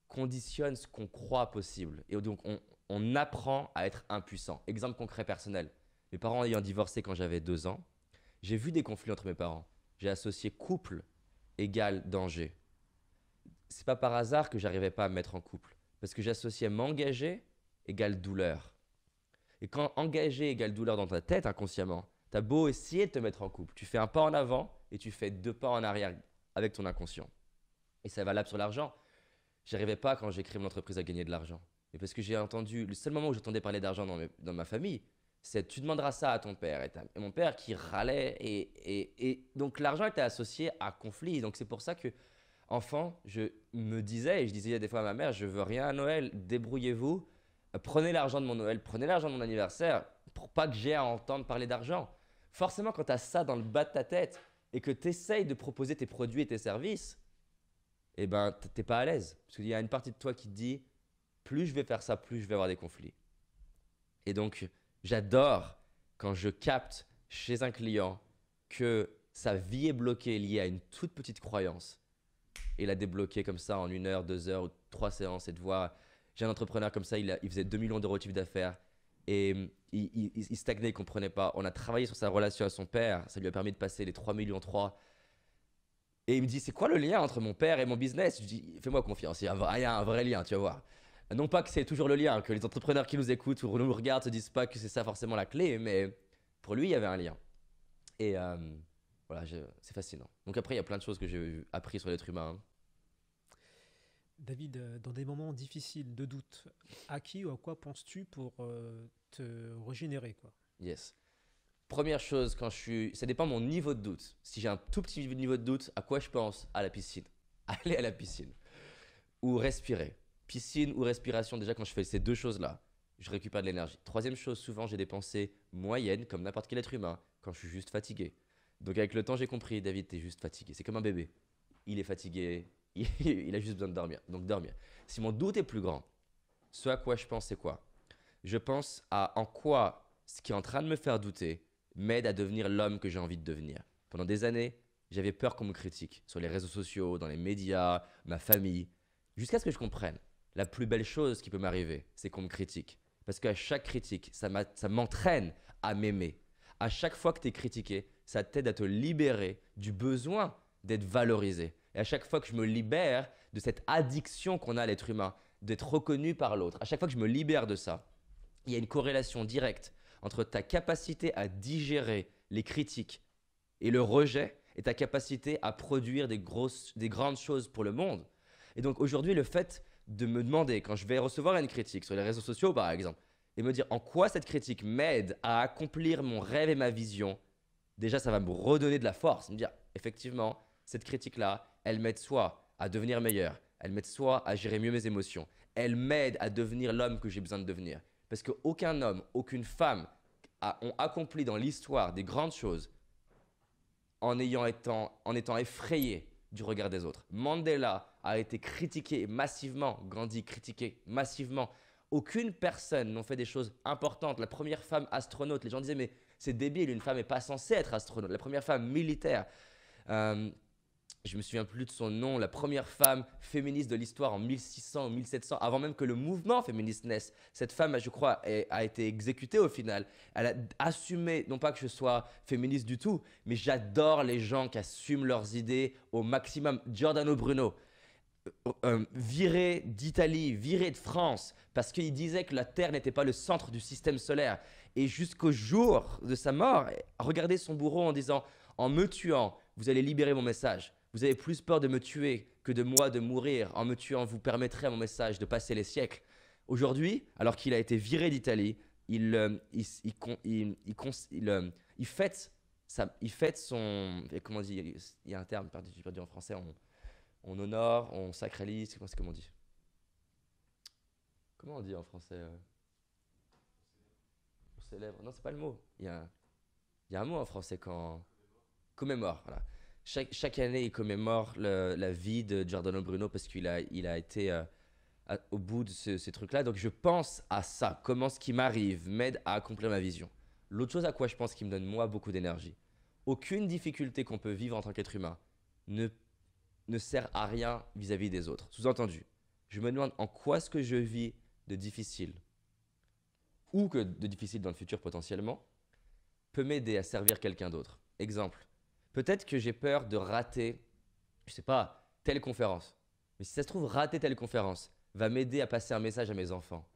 conditionne ce qu'on croit possible. Et donc, on apprend à être impuissant. Exemple concret personnel. Mes parents ayant divorcé quand j'avais 2 ans, j'ai vu des conflits entre mes parents. J'ai associé couple égale danger. C'est pas par hasard que j'arrivais pas à me mettre en couple. Parce que j'associais m'engager égale douleur. Et quand engager égale douleur dans ta tête inconsciemment, t'as beau essayer de te mettre en couple. Tu fais un pas en avant et tu fais 2 pas en arrière avec ton inconscient. Et c'est valable sur l'argent. J'arrivais pas quand j'ai créé mon entreprise à gagner de l'argent. Et parce que j'ai entendu, le seul moment où j'entendais parler d'argent dans ma famille, c'est tu demanderas ça à ton père. Et mon père qui râlait. Et donc l'argent était associé à conflit. Donc c'est pour ça que, enfant, je me disais, et je disais des fois à ma mère, je veux rien à Noël, débrouillez-vous, prenez l'argent de mon Noël, prenez l'argent de mon anniversaire, pour pas que j'ai à entendre parler d'argent. Forcément, quand tu as ça dans le bas de ta tête et que tu essayes de proposer tes produits et tes services, eh ben, t'es pas à l'aise. Parce qu'il y a une partie de toi qui te dit, plus je vais faire ça, plus je vais avoir des conflits. Et donc, j'adore quand je capte chez un client que sa vie est bloquée liée à une toute petite croyance et la débloquer comme ça en 1 heure, 2 heures ou 3 séances et de voir, j'ai un entrepreneur comme ça, il faisait 2 millions d'euros de chiffre d'affaires et il stagnait, il ne comprenait pas. On a travaillé sur sa relation à son père, ça lui a permis de passer les 3 millions 3. Et il me dit, c'est quoi le lien entre mon père et mon business? Je dis, fais-moi confiance, il y a un vrai lien, tu vas voir. Non pas que c'est toujours le lien, que les entrepreneurs qui nous écoutent ou nous regardent ne se disent pas que c'est ça forcément la clé, mais pour lui, il y avait un lien. Et voilà, c'est fascinant. Donc après, il y a plein de choses que j'ai appris sur l'être humain. David, dans des moments difficiles de doute, à qui ou à quoi penses-tu pour te régénérer, quoi? Yes. Première chose, ça dépend de mon niveau de doute. Si j'ai un tout petit niveau de doute, à quoi je pense? À la piscine. Aller à la piscine. Ou respirer. Piscine ou respiration, déjà quand je fais ces 2 choses-là, je récupère de l'énergie. Troisième chose, souvent j'ai des pensées moyennes, comme n'importe quel être humain, quand je suis juste fatigué. Donc avec le temps, j'ai compris, David, t'es juste fatigué. C'est comme un bébé. Il est fatigué, il a juste besoin de dormir. Donc dormir. Si mon doute est plus grand, ce à quoi je pense, c'est quoi? Je pense à en quoi ce qui est en train de me faire douter m'aide à devenir l'homme que j'ai envie de devenir. Pendant des années, j'avais peur qu'on me critique sur les réseaux sociaux, dans les médias, ma famille, jusqu'à ce que je comprenne. La plus belle chose qui peut m'arriver, c'est qu'on me critique. Parce qu'à chaque critique, ça m'entraîne à m'aimer. À chaque fois que tu es critiqué, ça t'aide à te libérer du besoin d'être valorisé. Et à chaque fois que je me libère de cette addiction qu'on a à l'être humain, d'être reconnu par l'autre, à chaque fois que je me libère de ça, il y a une corrélation directe entre ta capacité à digérer les critiques et le rejet et ta capacité à produire des grandes choses pour le monde. Et donc aujourd'hui, le fait de me demander, quand je vais recevoir une critique sur les réseaux sociaux par exemple, et me dire en quoi cette critique m'aide à accomplir mon rêve et ma vision, déjà ça va me redonner de la force, me dire effectivement, cette critique-là, elle m'aide soit à devenir meilleur, elle m'aide soit à gérer mieux mes émotions, elle m'aide à devenir l'homme que j'ai besoin de devenir. Parce qu'aucun homme, aucune femme ont accompli dans l'histoire des grandes choses en étant effrayé du regard des autres. Mandela a été critiqué massivement, Gandhi critiqué massivement. Aucune personne n'a fait des choses importantes. La première femme astronaute, les gens disaient mais c'est débile, une femme n'est pas censée être astronaute. La première femme militaire, je me souviens plus de son nom, la première femme féministe de l'histoire en 1600 ou 1700, avant même que le mouvement féministe naisse. Cette femme, je crois, a été exécutée au final. Elle a assumé, non pas que je sois féministe du tout, mais j'adore les gens qui assument leurs idées au maximum. Giordano Bruno, viré d'Italie, viré de France, parce qu'il disait que la Terre n'était pas le centre du système solaire. Et jusqu'au jour de sa mort, regardez son bourreau en disant « En me tuant, vous allez libérer mon message. Vous avez plus peur de me tuer que de moi de mourir. En me tuant, vous permettrez à mon message de passer les siècles. » Aujourd'hui, alors qu'il a été viré d'Italie, il fête son… Comment on dit? Il y a un terme, j'ai perdu en français. On honore, on sacralise. Comment on dit? Comment on dit en français? On célèbre. Non, c'est pas le mot. Il y a un mot en français quand… Commémore, voilà. Chaque année, il commémore la vie de Giordano Bruno parce qu'il a été au bout de ces trucs-là. Donc, je pense à ça. Comment ce qui m'arrive m'aide à accomplir ma vision. L'autre chose à quoi je pense qui me donne, moi, beaucoup d'énergie. Aucune difficulté qu'on peut vivre en tant qu'être humain ne, ne sert à rien vis-à-vis des autres. Sous-entendu, je me demande en quoi ce que je vis de difficile, ou que de difficile dans le futur potentiellement, peut m'aider à servir quelqu'un d'autre. Exemple, peut-être que j'ai peur de rater, je sais pas, telle conférence. Mais si ça se trouve, rater telle conférence va m'aider à passer un message à mes enfants.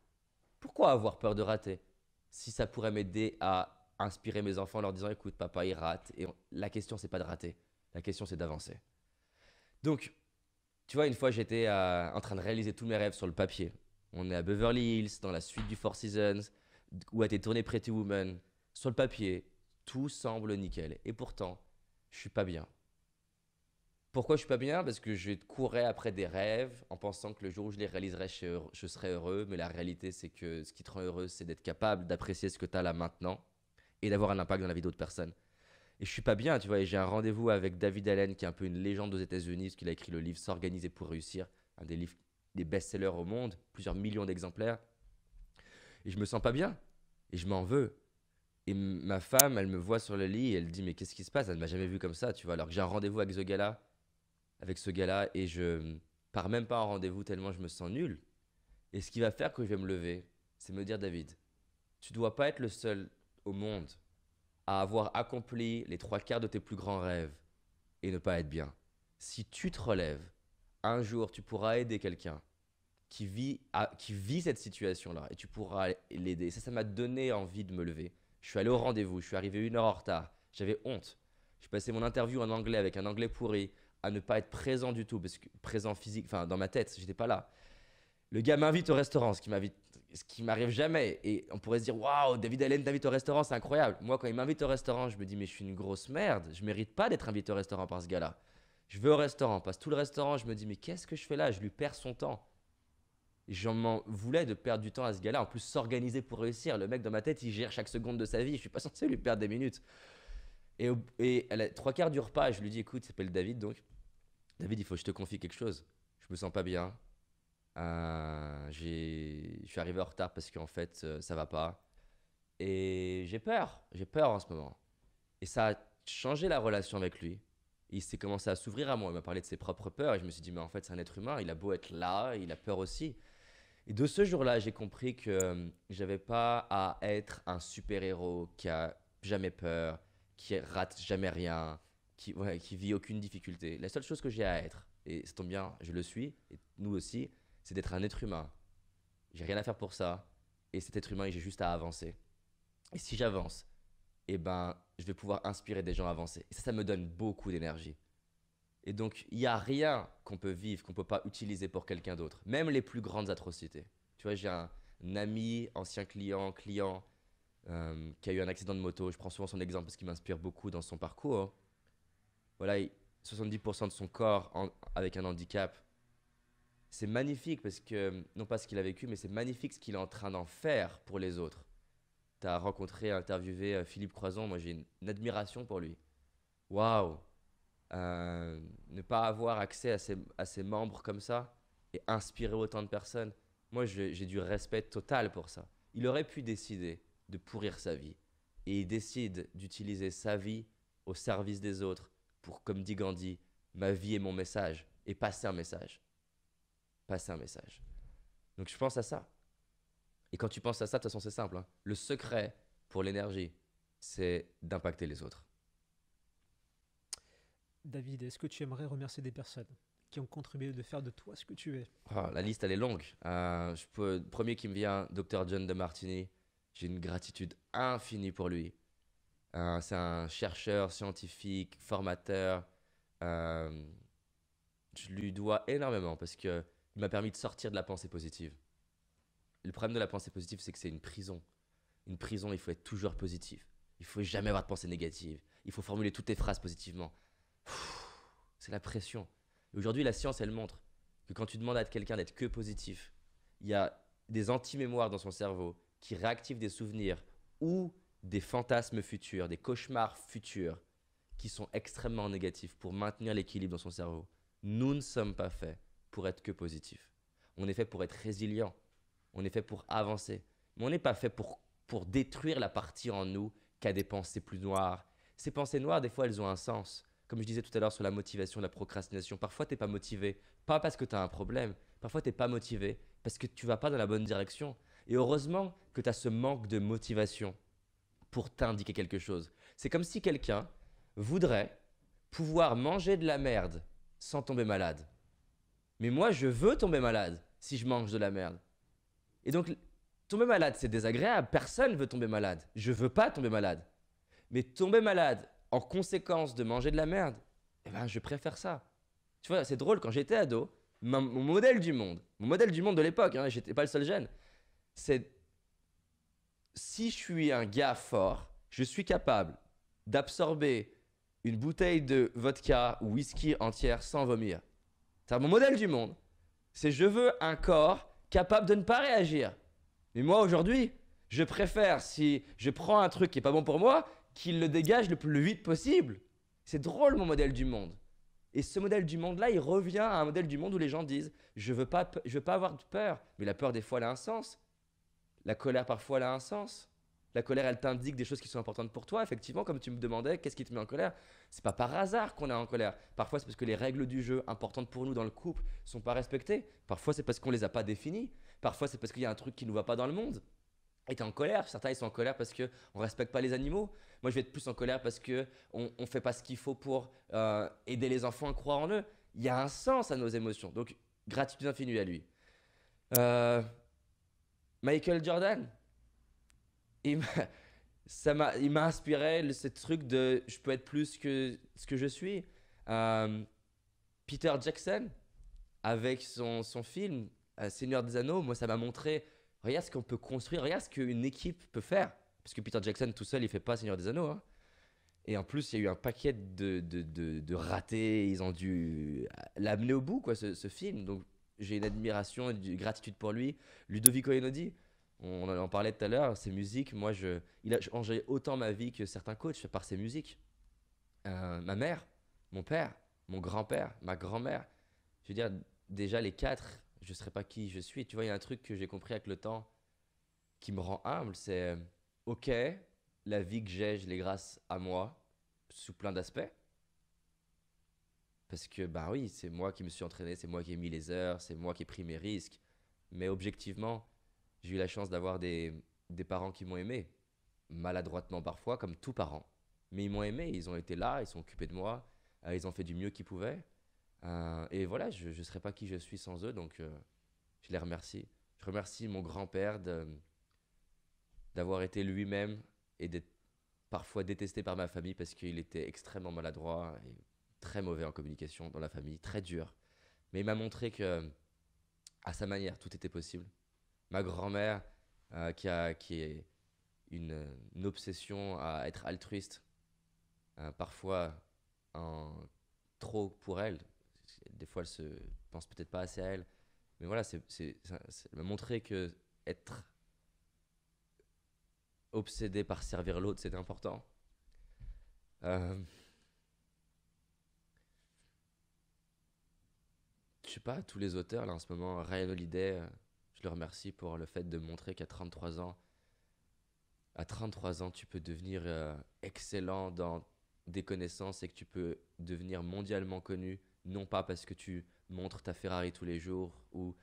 Pourquoi avoir peur de rater si ça pourrait m'aider à inspirer mes enfants en leur disant écoute, papa, il rate. Et la question, c'est pas de rater. La question, c'est d'avancer. Donc, tu vois, une fois, j'étais en train de réaliser tous mes rêves sur le papier. On est à Beverly Hills, dans la suite du Four Seasons, où a été tourné Pretty Woman. Sur le papier, tout semble nickel. Et pourtant, je suis pas bien. Pourquoi je suis pas bien? Parce que je courais après des rêves en pensant que le jour où je les réaliserais, je serais heureux. Mais la réalité, c'est que ce qui te rend heureux, c'est d'être capable d'apprécier ce que tu as là maintenant et d'avoir un impact dans la vie d'autres personnes. Et je suis pas bien, tu vois. Et j'ai un rendez-vous avec David Allen, qui est un peu une légende aux États-Unis, parce qu'il a écrit le livre S'organiser pour réussir, un des livres, des best-sellers au monde, plusieurs millions d'exemplaires. Et je me sens pas bien. Et je m'en veux. Et ma femme, elle me voit sur le lit et elle dit mais qu'est-ce qui se passe? Elle ne m'a jamais vu comme ça, tu vois. Alors que j'ai un rendez-vous avec ce gars-là, et je pars même pas en rendez-vous tellement je me sens nul. Et ce qui va faire que je vais me lever, c'est me dire David, tu dois pas être le seul au monde à avoir accompli les trois quarts de tes plus grands rêves et ne pas être bien. Si tu te relèves, un jour tu pourras aider quelqu'un qui vit cette situation-là et tu pourras l'aider. Ça m'a donné envie de me lever. Je suis allé au rendez-vous, je suis arrivé 1 heure en retard. J'avais honte. J'ai passé mon interview en anglais avec un anglais pourri, à ne pas être présent du tout, parce que présent physique, enfin dans ma tête, j'étais pas là. Le gars m'invite au restaurant, ce qui m'arrive jamais. Et on pourrait se dire, waouh, David Allen t'invite au restaurant, c'est incroyable. Moi, quand il m'invite au restaurant, je me dis, mais je suis une grosse merde. Je mérite pas d'être invité au restaurant par ce gars-là. Je vais au restaurant, passe tout le restaurant, je me dis, mais qu'est-ce que je fais là? Je lui perds son temps. J'en m'en voulais de perdre du temps à ce gars-là. En plus, s'organiser pour réussir. Le mec, dans ma tête, il gère chaque seconde de sa vie. Je suis pas censé lui perdre des minutes. Et à la 3 quarts du repas, je lui dis, écoute, il s'appelle David, donc. David, il faut que je te confie quelque chose. Je me sens pas bien. Je suis arrivé en retard parce qu'en fait, ça va pas. Et j'ai peur. J'ai peur en ce moment. Et ça a changé la relation avec lui. Il s'est commencé à s'ouvrir à moi. Il m'a parlé de ses propres peurs. Et je me suis dit, mais en fait, c'est un être humain. Il a beau être là, il a peur aussi. Et de ce jour-là, j'ai compris que j'avais pas à être un super-héros qui a jamais peur, qui rate jamais rien, qui vit aucune difficulté. La seule chose que j'ai à être, et ça tombe bien, je le suis, et nous aussi, c'est d'être un être humain. J'ai rien à faire pour ça. Et cet être humain, j'ai juste à avancer. Et si j'avance, eh ben, je vais pouvoir inspirer des gens à avancer. Et ça me donne beaucoup d'énergie. Et donc, il n'y a rien qu'on peut vivre, qu'on ne peut pas utiliser pour quelqu'un d'autre. Même les plus grandes atrocités. Tu vois, j'ai un ami, ancien client, qui a eu un accident de moto. Je prends souvent son exemple parce qu'il m'inspire beaucoup dans son parcours. Voilà, 70% de son corps avec un handicap. C'est magnifique parce que, non pas ce qu'il a vécu, mais c'est magnifique ce qu'il est en train d'en faire pour les autres. Tu as rencontré, interviewé Philippe Croison. Moi, j'ai une admiration pour lui. Waouh! Ne pas avoir accès à ses membres comme ça et inspirer autant de personnes, moi j'ai du respect total pour ça. Il aurait pu décider de pourrir sa vie et il décide d'utiliser sa vie au service des autres pour, comme dit Gandhi, ma vie est mon message et passer un message. Passer un message. Donc je pense à ça. Et quand tu penses à ça, de toute façon c'est simple, hein. Le secret pour l'énergie, c'est d'impacter les autres. David, est-ce que tu aimerais remercier des personnes qui ont contribué de faire de toi ce que tu es? La liste, elle est longue. Premier qui me vient, Dr. John DeMartini. J'ai une gratitude infinie pour lui. C'est un chercheur, scientifique, formateur. Euh, je lui dois énormément parce qu'il m'a permis de sortir de la pensée positive. Le problème de la pensée positive, c'est que c'est une prison. Une prison, il faut être toujours positif. Il faut jamais avoir de pensée négative. Il faut formuler toutes tes phrases positivement. C'est la pression. Aujourd'hui, la science, elle montre que quand tu demandes à quelqu'un d'être que positif, il y a des anti-mémoires dans son cerveau qui réactivent des souvenirs ou des fantasmes futurs, des cauchemars futurs qui sont extrêmement négatifs pour maintenir l'équilibre dans son cerveau. Nous ne sommes pas faits pour être que positifs. On est fait pour être résilient. On est fait pour avancer. Mais on n'est pas fait pour détruire la partie en nous qui a des pensées plus noires. Ces pensées noires, des fois, elles ont un sens. comme je disais tout à l'heure sur la motivation, la procrastination, parfois tu n'es pas motivé, pas parce que tu as un problème, parfois tu n'es pas motivé parce que tu vas pas dans la bonne direction. Et heureusement que tu as ce manque de motivation pour t'indiquer quelque chose. C'est comme si quelqu'un voudrait pouvoir manger de la merde sans tomber malade. Mais moi, je veux tomber malade si je mange de la merde. Et donc, tomber malade, c'est désagréable. Personne veut tomber malade. Je veux pas tomber malade. Mais tomber malade en conséquence de manger de la merde, eh ben, je préfère ça. Tu vois, c'est drôle, quand j'étais ado, mon modèle du monde de l'époque, hein, j'étais pas le seul jeune, c'est si je suis un gars fort, je suis capable d'absorber une bouteille de vodka ou whisky entière sans vomir. C'est mon modèle du monde. C'est je veux un corps capable de ne pas réagir. Mais moi aujourd'hui, je préfère si je prends un truc qui est pas bon pour moi, qu'il le dégage le plus vite possible. C'est drôle mon modèle du monde. Et ce modèle du monde-là, il revient à un modèle du monde où les gens disent je veux pas avoir de peur. Mais la peur, des fois, elle a un sens. La colère, parfois, elle a un sens. La colère, elle t'indique des choses qui sont importantes pour toi. Effectivement, comme tu me demandais, qu'est-ce qui te met en colère? C'est pas par hasard qu'on est en colère. Parfois, c'est parce que les règles du jeu importantes pour nous dans le couple sont pas respectées. Parfois, c'est parce qu'on les a pas définies. Parfois, c'est parce qu'il y a un truc qui nous va pas dans le monde. Et tu es en colère. Certains, ils sont en colère parce qu'on ne respecte pas les animaux. Moi, je vais être plus en colère parce qu'on ne fait pas ce qu'il faut pour aider les enfants à croire en eux. Il y a un sens à nos émotions. Donc, gratitude infinie à lui. Michael Jordan, il m'a inspiré ce truc de je peux être plus que ce que je suis. Peter Jackson, avec son film Seigneur des Anneaux, moi, ça m'a montré regarde ce qu'on peut construire, regarde ce qu'une équipe peut faire. Parce que Peter Jackson tout seul, il fait pas Seigneur des Anneaux. Hein. Et en plus, il y a eu un paquet de ratés. Ils ont dû l'amener au bout, quoi, ce film. Donc, j'ai une admiration et une gratitude pour lui. Ludovico Einaudi, on en parlait tout à l'heure, ses musiques, moi, il a changé autant ma vie que certains coachs par ses musiques. Ma mère, mon père, mon grand-père, ma grand-mère. Je veux dire, déjà les quatre, je ne serais pas qui je suis. Tu vois, il y a un truc que j'ai compris avec le temps qui me rend humble, c'est ok, la vie que j'ai, je l'ai grâce à moi, sous plein d'aspects. Parce que, bah oui, c'est moi qui me suis entraîné, c'est moi qui ai mis les heures, c'est moi qui ai pris mes risques. Mais objectivement, j'ai eu la chance d'avoir des parents qui m'ont aimé. Maladroitement parfois, comme tout parent. Mais ils m'ont aimé, ils ont été là, ils sont occupés de moi, ils ont fait du mieux qu'ils pouvaient. Et voilà, je ne serais pas qui je suis sans eux, donc je les remercie. Je remercie mon grand-père d'avoir été lui-même et d'être parfois détesté par ma famille parce qu'il était extrêmement maladroit et très mauvais en communication dans la famille, très dur. Mais il m'a montré que, à sa manière, tout était possible. Ma grand-mère, qui est une obsession à être altruiste, parfois trop pour elle. Des fois, elle se pense peut-être pas assez à elle. Mais voilà, ça m'a montré que être obsédé par servir l'autre, c'était important. Je sais pas, tous les auteurs là en ce moment, Ryan Holiday, je le remercie pour le fait de montrer qu'à 33 ans, à 33 ans, tu peux devenir excellent dans des connaissances et que tu peux devenir mondialement connu, non pas parce que tu montres ta Ferrari tous les jours ou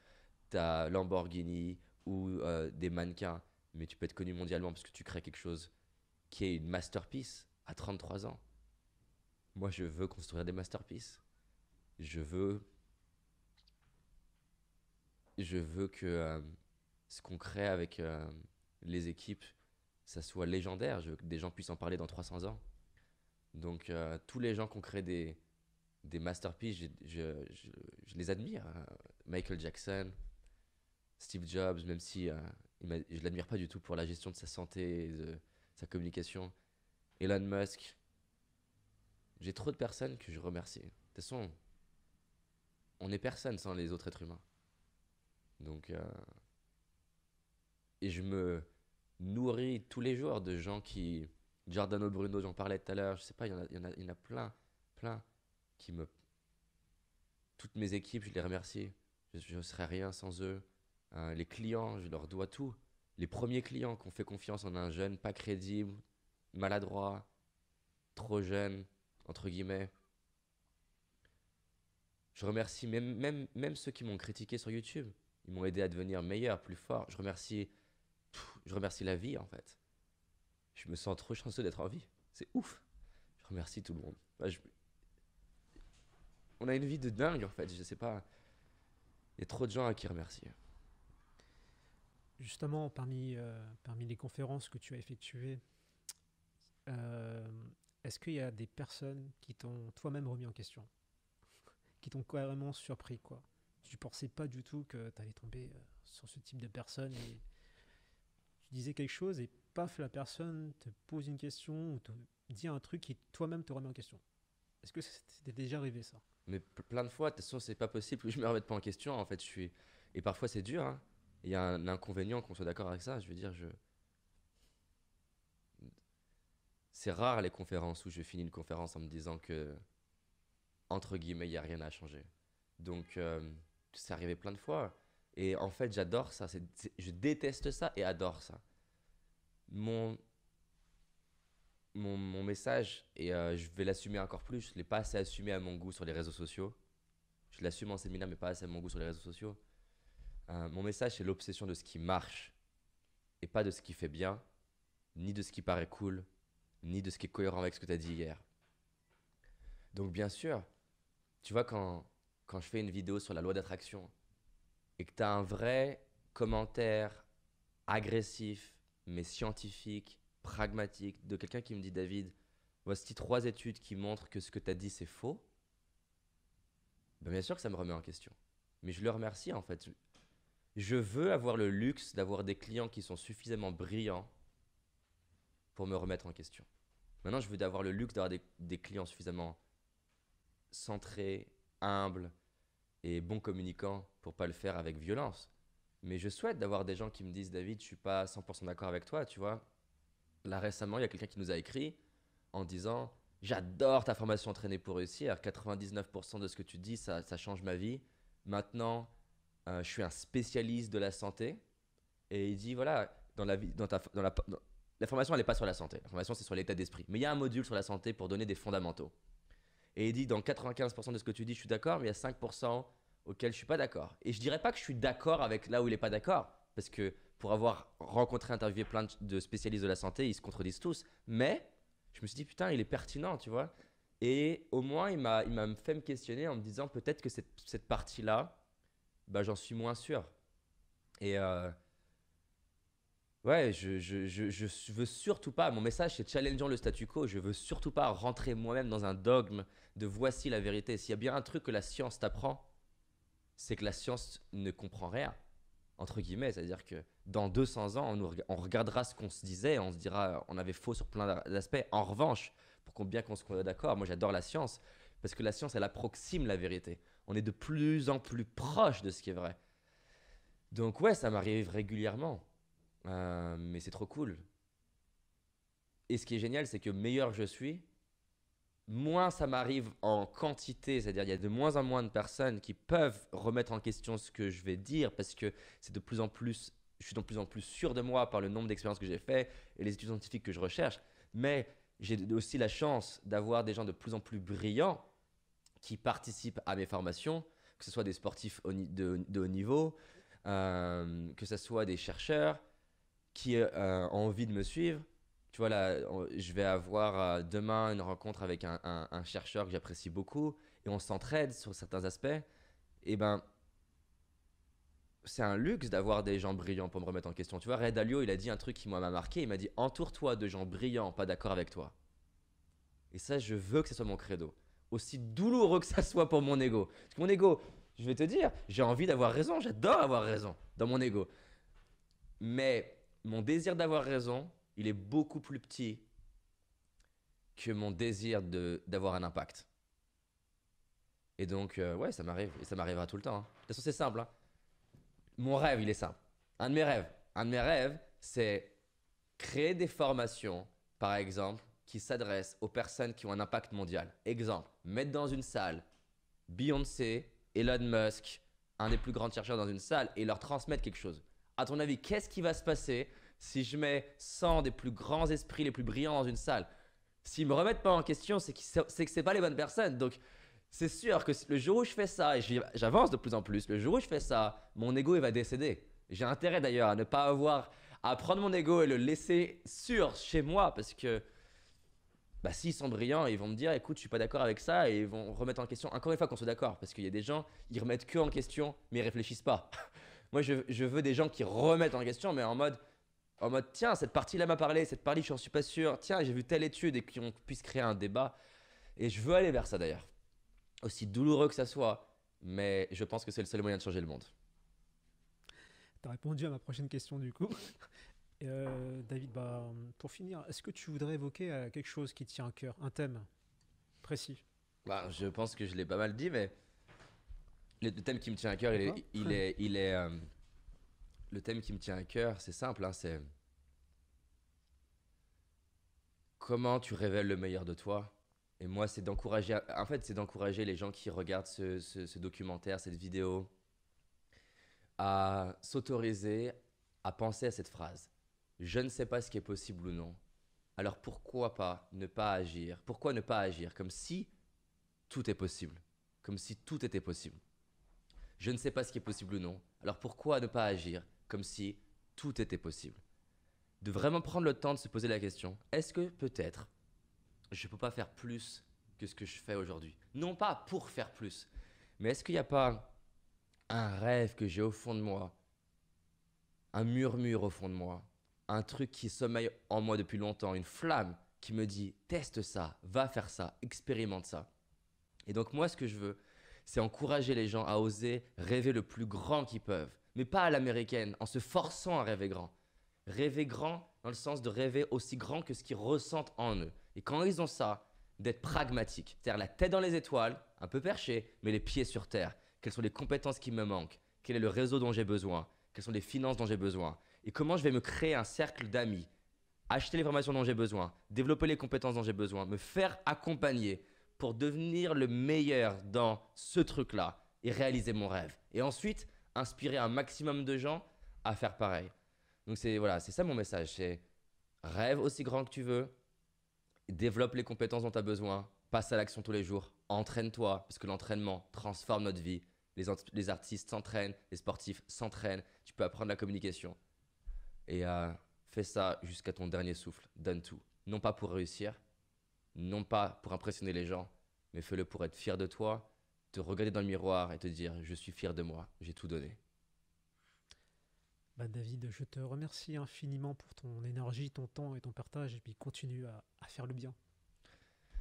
ta Lamborghini ou des mannequins, mais tu peux être connu mondialement parce que tu crées quelque chose qui est une masterpiece à 33 ans. Moi, je veux construire des masterpieces. Je veux que ce qu'on crée avec les équipes, ça soit légendaire. Je veux que des gens puissent en parler dans 300 ans. Donc, tous les gens qui ont créé des masterpieces, je les admire. Michael Jackson, Steve Jobs, même si je ne l'admire pas du tout pour la gestion de sa santé et de sa communication. Elon Musk. J'ai trop de personnes que je remercie. De toute façon, on n'est personne sans les autres êtres humains. Donc, et je me nourris tous les jours de gens qui... Giordano Bruno, j'en parlais tout à l'heure, je sais pas, il y en a plein qui me... Toutes mes équipes, je les remercie. Je ne serais rien sans eux. Les clients, je leur dois tout. Les premiers clients qui ont fait confiance en un jeune pas crédible, maladroit, trop jeune, entre guillemets, Je remercie même ceux qui m'ont critiqué sur YouTube. Ils m'ont aidé à devenir meilleur, plus fort. Je remercie la vie, en fait. Je me sens trop chanceux d'être en vie. C'est ouf. Je remercie tout le monde. On a une vie de dingue, en fait. Je sais pas. Il y a trop de gens à qui remercier. Justement, parmi les conférences que tu as effectuées, euh, est-ce qu'il y a des personnes qui t'ont toi-même remis en question, qui t'ont carrément surpris, quoi? Tu pensais pas du tout que tu allais tomber sur ce type de personne et tu disais quelque chose et paf, la personne te pose une question ou te dit un truc qui toi-même te remet en question. Est-ce que c'était déjà arrivé ça? Mais plein de fois, de toute façon, c'est pas possible que je me remette pas en question. En fait, Et parfois, c'est dur, hein. Il y a un inconvénient qu'on soit d'accord avec ça. Je veux dire, c'est rare les conférences où je finis une conférence en me disant que, entre guillemets, il n'y a rien à changer. Donc, c'est arrivé plein de fois. Et en fait, j'adore ça. Je déteste ça et adore ça. Mon, mon message, et je vais l'assumer encore plus, je ne l'ai pas assez assumé à mon goût sur les réseaux sociaux. Je l'assume en séminaire, mais pas assez à mon goût sur les réseaux sociaux. Mon message, c'est l'obsession de ce qui marche et pas de ce qui fait bien, ni de ce qui paraît cool, ni de ce qui est cohérent avec ce que tu as dit hier. Donc, bien sûr, tu vois, quand je fais une vidéo sur la loi d'attraction et que tu as un vrai commentaire agressif, mais scientifique, pragmatique, de quelqu'un qui me dit David, voici 3 études qui montrent que ce que tu as dit c'est faux, ben bien sûr que ça me remet en question. Mais je le remercie en fait. Je veux avoir le luxe d'avoir des clients qui sont suffisamment brillants pour me remettre en question. Maintenant, je veux avoir le luxe d'avoir des clients suffisamment centrés, humbles et bons communicants pour pas le faire avec violence. Mais je souhaite d'avoir des gens qui me disent David, je suis pas 100% d'accord avec toi, tu vois. Là récemment, il y a quelqu'un qui nous a écrit en disant j'adore ta formation entraînée pour réussir, 99% de ce que tu dis, ça change ma vie. Maintenant, je suis un spécialiste de la santé. Et il dit voilà, la formation, elle n'est pas sur la santé. La formation, c'est sur l'état d'esprit. Mais il y a un module sur la santé pour donner des fondamentaux. Et il dit dans 95% de ce que tu dis, je suis d'accord, mais il y a 5% auxquels je suis pas d'accord. Et je dirais pas que je suis d'accord avec là où il est pas d'accord, parce que pour avoir rencontré, interviewé plein de spécialistes de la santé, ils se contredisent tous. Mais je me suis dit putain, il est pertinent, tu vois. Et au moins, il m'a fait me questionner en me disant peut-être que cette partie-là, bah, j'en suis moins sûr. Et ouais, je veux surtout pas, mon message c'est challengeant le statu quo, je veux surtout pas rentrer moi-même dans un dogme de voici la vérité. S'il y a bien un truc que la science t'apprend, c'est que la science ne comprend rien, entre guillemets. C'est-à-dire que dans 200 ans, on regardera ce qu'on se disait, on se dira on avait faux sur plein d'aspects. En revanche, bien qu'on soit d'accord, moi j'adore la science, parce que la science, elle approxime la vérité. On est de plus en plus proche de ce qui est vrai. Donc ouais, ça m'arrive régulièrement. Mais c'est trop cool. Et ce qui est génial, c'est que meilleur je suis, moins ça m'arrive en quantité, c'est-à-dire il y a de moins en moins de personnes qui peuvent remettre en question ce que je vais dire parce que je suis de plus en plus sûr de moi par le nombre d'expériences que j'ai fait et les études scientifiques que je recherche. Mais j'ai aussi la chance d'avoir des gens de plus en plus brillants qui participent à mes formations, que ce soit des sportifs de haut niveau, que ce soit des chercheurs qui ont envie de me suivre. Tu vois, là, je vais avoir demain une rencontre avec un chercheur que j'apprécie beaucoup et on s'entraide sur certains aspects. Et ben, c'est un luxe d'avoir des gens brillants pour me remettre en question. Tu vois, Ray Dalio, il a dit un truc qui m'a marqué. Il m'a dit entoure-toi de gens brillants, pas d'accord avec toi. Et ça, je veux que ce soit mon credo. Aussi douloureux que ça soit pour mon ego. Parce que mon ego, je vais te dire, j'ai envie d'avoir raison, j'adore avoir raison dans mon ego. Mais mon désir d'avoir raison, il est beaucoup plus petit que mon désir d'avoir un impact. Et donc, ouais, ça m'arrive. Et ça m'arrivera tout le temps. Hein. De toute façon, c'est simple. Hein. Mon rêve, il est simple. Un de mes rêves, c'est créer des formations, par exemple, qui s'adressent aux personnes qui ont un impact mondial. Exemple, mettre dans une salle Beyoncé, Elon Musk, un des plus grands chercheurs dans une salle et leur transmettre quelque chose. À ton avis, qu'est-ce qui va se passer si je mets 100 des plus grands esprits les plus brillants dans une salle? S'ils ne me remettent pas en question, c'est que ce n'est pas les bonnes personnes. Donc, C'est sûr que le jour où je fais ça, et j'avance de plus en plus, le jour où je fais ça, mon ego il va décéder. J'ai intérêt d'ailleurs à ne pas avoir à prendre mon ego et le laisser sûr chez moi parce que bah, s'ils sont brillants, ils vont me dire écoute, je suis pas d'accord avec ça et ils vont remettre en question. Encore une fois qu'on soit d'accord parce qu'il y a des gens, ils remettent que en question mais ils réfléchissent pas. Moi je veux des gens qui remettent en question mais en mode tiens, cette partie-là m'a parlé, cette partie je n'en suis pas sûr, tiens, j'ai vu telle étude et qu'on puisse créer un débat. Et je veux aller vers ça d'ailleurs. Aussi douloureux que ça soit, mais je pense que c'est le seul moyen de changer le monde. Tu as répondu à ma prochaine question du coup. David, bah, pour finir, est-ce que tu voudrais évoquer quelque chose qui te tient à cœur, un thème précis? Bah, je pense que je l'ai pas mal dit, mais le thème qui me tient à cœur, D'accord. le thème qui me tient à cœur, c'est simple, hein, c'est comment tu révèles le meilleur de toi. Et moi, c'est d'encourager, en fait, c'est d'encourager les gens qui regardent ce documentaire, cette vidéo, à s'autoriser à penser à cette phrase. Je ne sais pas ce qui est possible ou non. Alors pourquoi pas ne pas agir? Pourquoi ne pas agir comme si tout est possible? Comme si tout était possible. Je ne sais pas ce qui est possible ou non. Alors pourquoi ne pas agir comme si tout était possible? De vraiment prendre le temps de se poser la question. Est-ce que peut-être je ne peux pas faire plus que ce que je fais aujourd'hui? Non pas pour faire plus, mais est-ce qu'il n'y a pas un rêve que j'ai au fond de moi, un murmure au fond de moi, un truc qui sommeille en moi depuis longtemps, une flamme qui me dit teste ça, va faire ça, expérimente ça. Et donc moi ce que je veux, c'est encourager les gens à oser rêver le plus grand qu'ils peuvent, mais pas à l'américaine, en se forçant à rêver grand. Rêver grand dans le sens de rêver aussi grand que ce qu'ils ressentent en eux. Et quand ils ont ça, d'être pragmatique, c'est-à-dire la tête dans les étoiles, un peu perché, mais les pieds sur terre. Quelles sont les compétences qui me manquent? Quel est le réseau dont j'ai besoin? Quelles sont les finances dont j'ai besoin? Et comment je vais me créer un cercle d'amis? Acheter les formations dont j'ai besoin, développer les compétences dont j'ai besoin, me faire accompagner pour devenir le meilleur dans ce truc-là et réaliser mon rêve. Et ensuite, inspirer un maximum de gens à faire pareil. Donc c'est ça mon message, c'est rêve aussi grand que tu veux, développe les compétences dont tu as besoin, passe à l'action tous les jours, entraîne-toi, parce que l'entraînement transforme notre vie. Les artistes s'entraînent, les sportifs s'entraînent, tu peux apprendre la communication. Et fais ça jusqu'à ton dernier souffle, donne tout. Non pas pour réussir, non pas pour impressionner les gens, mais fais-le pour être fier de toi, te regarder dans le miroir et te dire « je suis fier de moi, j'ai tout donné ». Bah, David, je te remercie infiniment pour ton énergie, ton temps et ton partage, et puis continue à faire le bien.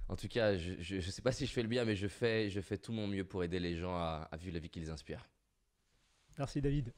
En tout cas, je ne sais pas si je fais le bien, mais je fais tout mon mieux pour aider les gens à vivre la vie qui les inspire. Merci David.